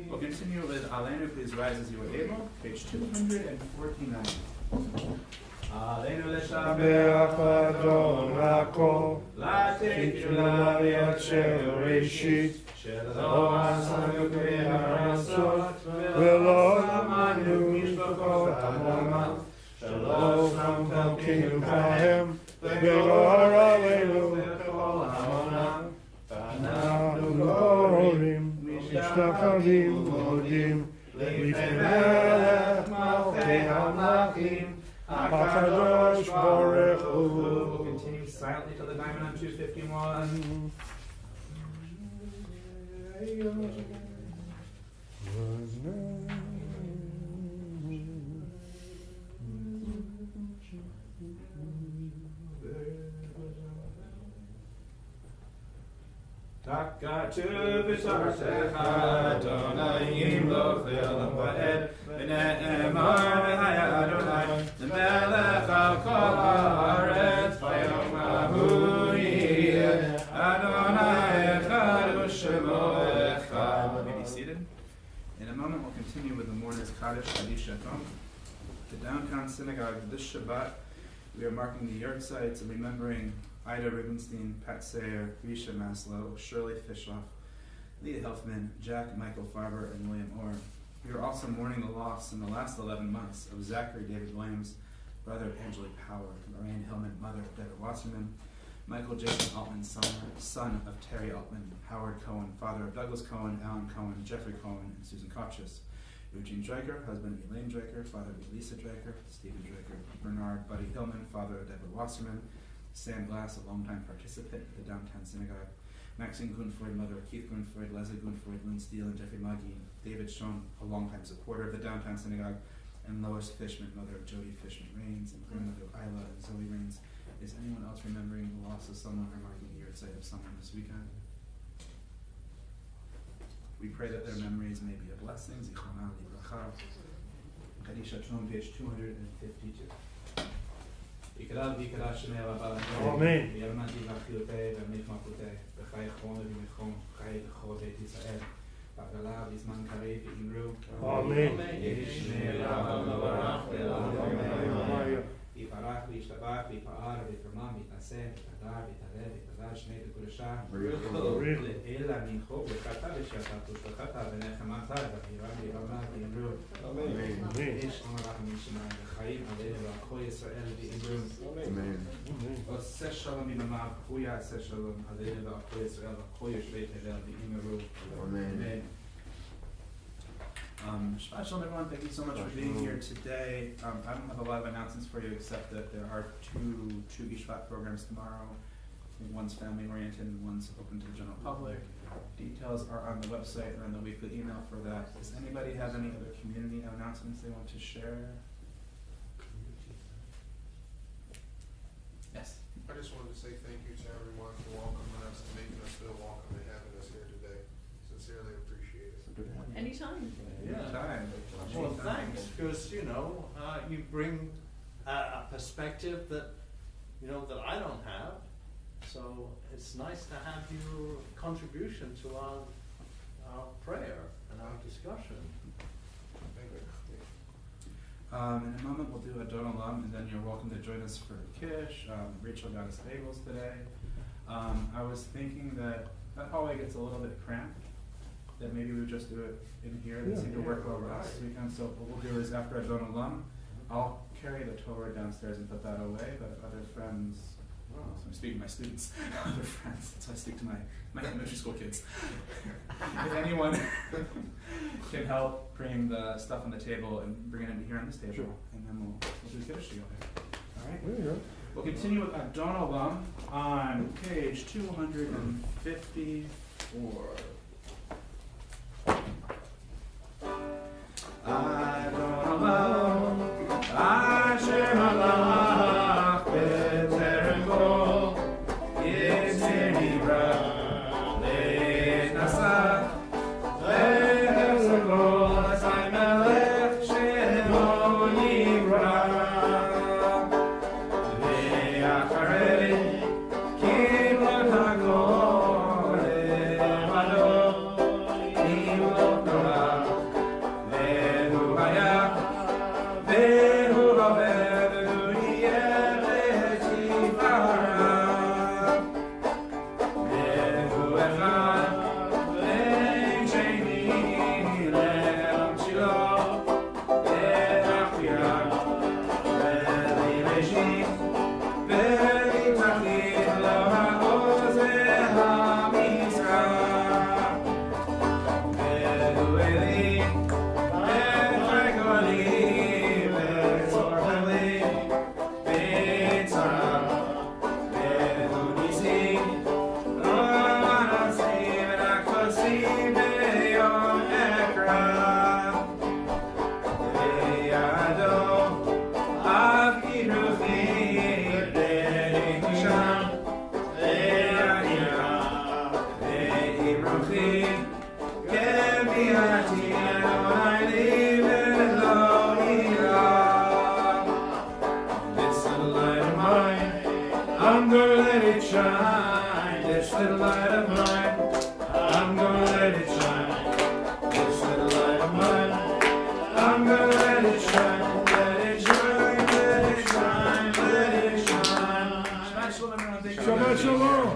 We'll continue with Alenu, please rise as you are able, page 249. Alenu Be'ach Adon HaKol, Tikna Yatzel Reshit, Lo Asanu Be'aratzot, Velo Amanu Mishpachot Amon, Shalom Malkeinu Chaim, Ve'or Aleinu V'chol Hamonam, V'anachnu Korim, Mishtachavim Modim, Lifnei Melech Malchei HaMelachim, HaKadosh Baruch Hu. We'll continue silently till the diamond on 251. Takatu b'sartecha Adonai lochel va'ed v'ne'emar v'haya Adonai Melech al kol haaretz v'yom hahu yiyeh Adonai echad u'shemo echad. You may be seated. In a moment we'll continue with the mourner's Kaddish Hadishatom. The downtown synagogue this Shabbat we are marking the yard sites and remembering Ida Rubenstein, Pat Sayer, Risha Maslow, Shirley Fishloff, Leah Helfman, Jack Michael Farber, and William Orr. We are also mourning the loss in the last 11 months of Zachary David Williams, brother of Angelique Power, Lorraine Hillman, mother of Deborah Wasserman, Michael Jason Altman, son of Terry Altman, Howard Cohen, father of Douglas Cohen, Alan Cohen, Jeffrey Cohen, and Susan Kopchus, Eugene Draker, husband of Elaine Draker, father of Elisa Draker, Stephen Draker, Bernard Buddy Hillman, father of Deborah Wasserman, Sam Glass, a longtime participant at the downtown synagogue, Maxine Gunfreud, mother of Keith Gunfreud, Leslie Gunfreud, Lynn Steele, and Jeffrey Muggy, David Schoen, a longtime supporter of the downtown synagogue, and Lois Fishman, mother of Jody Fishman Rains, and grandmother of Isla and Zoe Rains. Is anyone else remembering the loss of someone or marking the yard site of someone this weekend? We pray that their memories may be a blessing. Zichronam Livracha. Kaddish Hatom, page 252. יקרא ויקרא שמי אבא אמן. וירמתי ואחיותיה ומחמקותיה וחי חונה ומחום חי לכל בית ישראל ועגלה בזמן קריב ואמרו אמן. יהי שמי אבא מברך ולעולם יפרח וישתבח ויפאר ויתרומם ויתנשא ויתהדר ויתעלה ויתהדר שמי בקודשה אלא מנחו וחטא ושעתה ושלחתה ונחמתה ואבירה וירמה ואמרו יש אמר רחמים שמיים וחיים עלינו ועל כל ישראל ואמרו עושה שלום עממה הוא יעשה שלום עלינו ועל כל ישראל ועל כל יושבי תבל ואמרו אמן. Shabbat Shalom everyone, thank you so much for being here today. I don't have a lot of announcements for you except that there are two Shabbat programs tomorrow. One's family oriented and one's open to the general public. Details are on the website or on the weekly email for that. Does anybody have any other community announcements they want to share? Yes. I just wanted to say thank you to everyone for welcoming us and making us feel welcome and having us here today. Sincerely appreciate it. Anytime. Anytime. Well, thanks, because, you bring a perspective that, that I don't have. So it's nice to have your contribution to our prayer and our discussion. Thank you. In a moment we'll do a Don Olam, and then you're welcome to join us for Kish. Rachel got us bagels today. I was thinking that hallway gets a little bit cramped, that maybe we would just do it in here. That seemed to work well last weekend. So what we'll do is after a Don Olam, I'll carry the Torah downstairs and put that away, but if other friends So I'm speaking to my students, their friends. That's how I speak to my elementary school kids. If anyone can help bring the stuff on the table and bring it in here on this table, Sure. and then we'll do Kiddush together. All right? There you go. We'll continue with Adonolam on page 254. Adonolam, Asher halach b'terem kol, Yitzir nivra, le'nasa, le'hefzer kol, Asai melech shemo nivra. I'm gonna let it shine, this little light of mine. I'm gonna let it shine, this little light of mine. I'm gonna let it shine, let it shine, let it shine, let it shine. Shabbat shalom, everyone. Thank you. Shabbat shalom.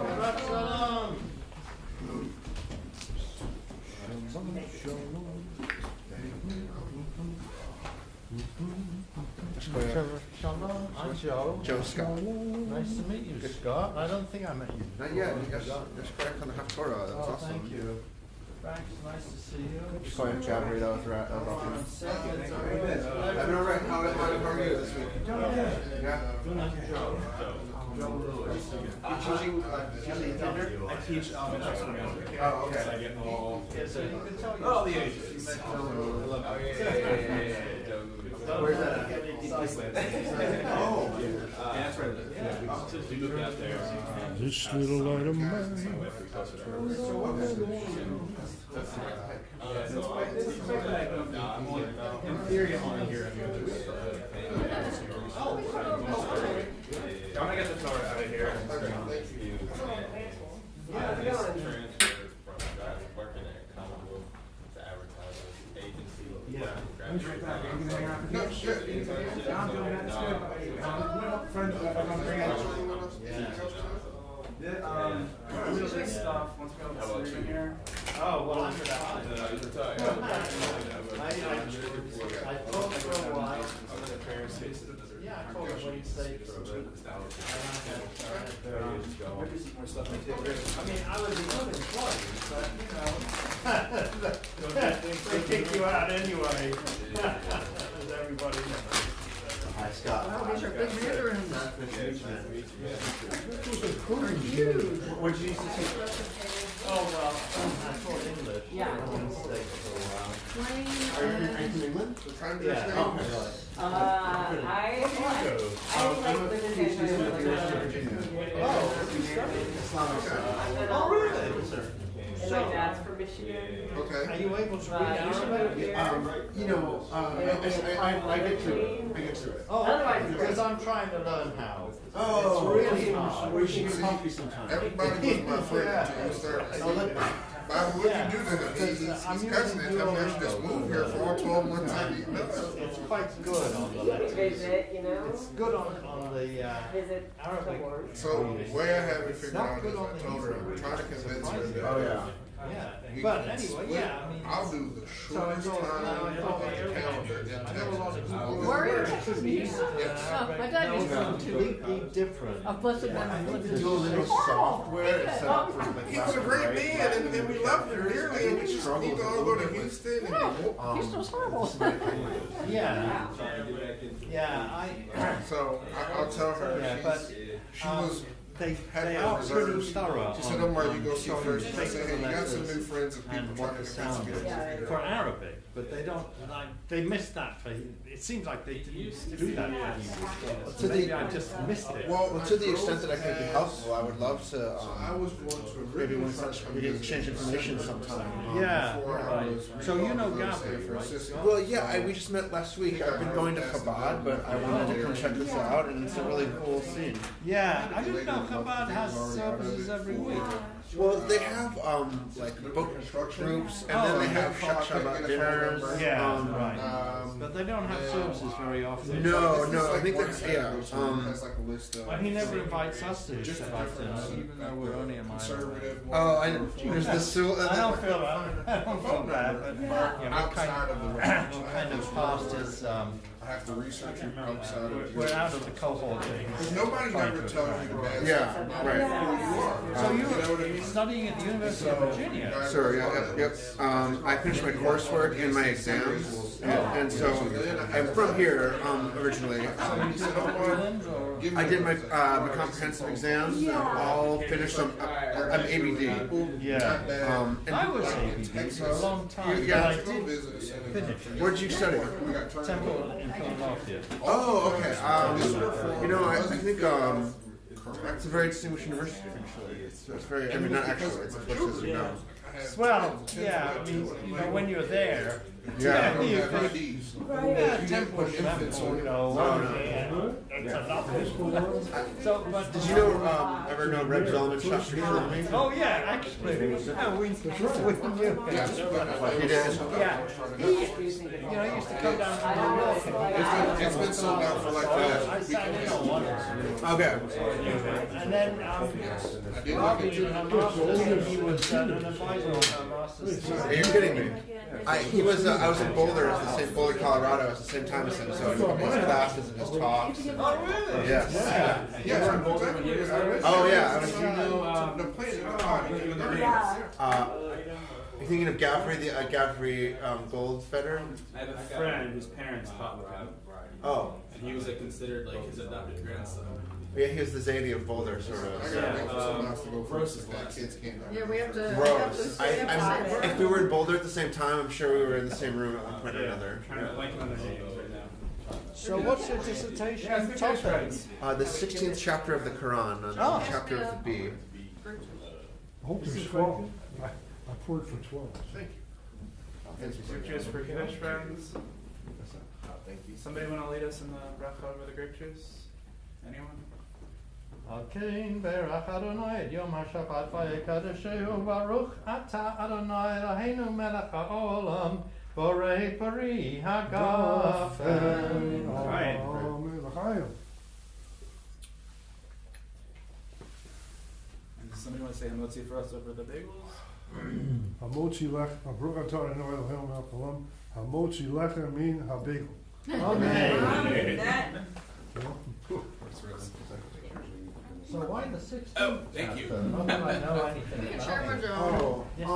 Shabbat shalom. Shalom, I'm Joe. Joe Scott. Nice to meet you, Scott. I don't think I met you. Not yet. You guys just crack on the Haftorah. That's awesome. Thank you. Frank, nice to see you. Just going to chat with you. One second, sorry. I've been alright. How are you this week? Yeah. You teaching Thunder? I teach elementary school music. Oh, okay. So I get all. Yeah, so you can tell you. Oh, the ages. Where's that at? Oh, yeah, that's right. We moved out there. This little light of mine. In theory, I'm only here. I'm gonna get the Torah out of here. Yeah, I just transferred from working at Commodore to advertising agency. Yeah. No, shit. I'm doing that too. Friend, I'm gonna bring out. We'll do stuff once we go to the here. Oh, well, I'm retired. I thought for a while. Yeah, I told him what he'd say for a bit. I mean, I was a good employee, but, you know, they kick you out anyway, as everybody knows. Hi, Scott. Wow, these are big mandarins. What did you used to teach? Oh, well, I taught English. Yeah. I was in the States for a while. Plain Are you and, from England? Yeah. Oh, really? I like vegetation. Oh, really? And my dad's from Michigan. Okay. Are you able to read Arabic? You know, I get through it. I get through it. Oh, Otherwise, because I'm trying to learn how. Oh, It's really hard. We should get coffee sometime. Everybody was my friend until you started. Bob, what you do to him? He's cousin and tell me I should just move here for all 12 months. It's quite good on the letters. Visit, you know. It's good on the Visit Arabic. the words. So, the way I have it figured out is I told her, try to convince her that Yeah, We but can anyway, split. yeah, I mean. I'll do the shortest So I time know on the calendar in I know a lot of Texas. people. Where are you, Texas? Yes. Oh, my dad used to Completely different. A blessed one. Do a little software instead of like. He was a great man, and we loved him dearly, and we just need to all go to Houston and. Houston's horrible. Yeah, So I'll tell her. Yeah, but, She was. they Had they her are pretty reserves. thorough. She said, on- "Don't worry, you go on see showing first." She fake said, "Hey, you got some new letters friends of people and trying what to the convince sound you is to get it for Arabic, but they don't like they missed that. It seems like they used to do that. To Maybe the- I just missed it. Well, to the extent that I could be helpful, I would love to, So I was going to a maybe really we can exchange information sometime. Yeah, before I right. was So you know real Gabriel, right? consistent. Well, yeah, we just met last week. I've been going to Chabad, but I wanted to come check this out, and it's a really cool scene. Yeah, I didn't know Chabad has services every week. Well, they have like book groups, and then they have Shabbat dinners. Yeah, right. But they don't have services very often. No, I think that's Has like a list of. But he never invites us to Shabbat dinner, even though we're only a mile away. Conservative. Oh, I know. There's the Sul. I don't feel bad, but you know, Outside of the we're kind of past his. I have to research it outside of. We're out of the cohort thing. Because nobody ever tells you the bad Yeah, stuff about right. who you are. So You know what I you're mean? studying at the University of Virginia. Sir, yep. I finished my coursework and my exams, and so I'm from here originally. I did my comprehensive exams. I'm all finished. I'm ABD. Yeah. And I was ABD for a long time, Yeah. but I did finish. Where'd you study? Temple in Philadelphia. Oh, okay. I think it's a very distinguished university. Actually, it's very. I mean, not actually. It's a place as you know. Well, yeah, I mean, you know, when you're there, Yeah. you think, Temple, you know, it's enough. So, but Did you know? Ever know Reb Zalman Shachar Shlomi? Oh yeah, actually, we knew him. You did. Yeah, he used to come down to New York. It's been sold out for like I sat in on one. Okay. And then Robbie did her master's, and he was an advisor on her master's. Are you kidding me? I was in Boulder at the same Boulder, Colorado, at the same time as him. So I took his classes and his talks. Oh really? Yes. Yeah, Oh yeah. I was, the place in the body. you thinking of Gaffrey, the Gaffrey Goldfeder? I have a friend whose parents taught with him. Oh. And he was considered like his adopted grandson. Yeah, he was the Zadie of Boulder, sort of. Gross is like kids can't. Yeah, we have to. Gross. If we were in Boulder at the same time, I'm sure we were in the same room at one point or another. Trying to like on their names right now. So what's your dissertation topic? The 16th chapter of the Quran, on the chapter of the bee. I hope there's 12. I poured for 12. Thank you. Grape juice for Kiddush friends. Thank you. Somebody want to lead us in the bracha over the grape juice? Anyone? Akein berach Adonai et yom HaShabbat vayekadesheu baruch ata Adonai Eloheinu melech haolam borei pari hagafen. Right. Amen. And does somebody want to say hamotzi for us over the bagels? Hamotzi lech, Baruch atah Adonai Eloheinu melech haolam, hamotzi lechem min habegel. Amen. So why the 16th Oh, thank you. chapter? Not that I know anything You can about share it. my job. Yes, dear.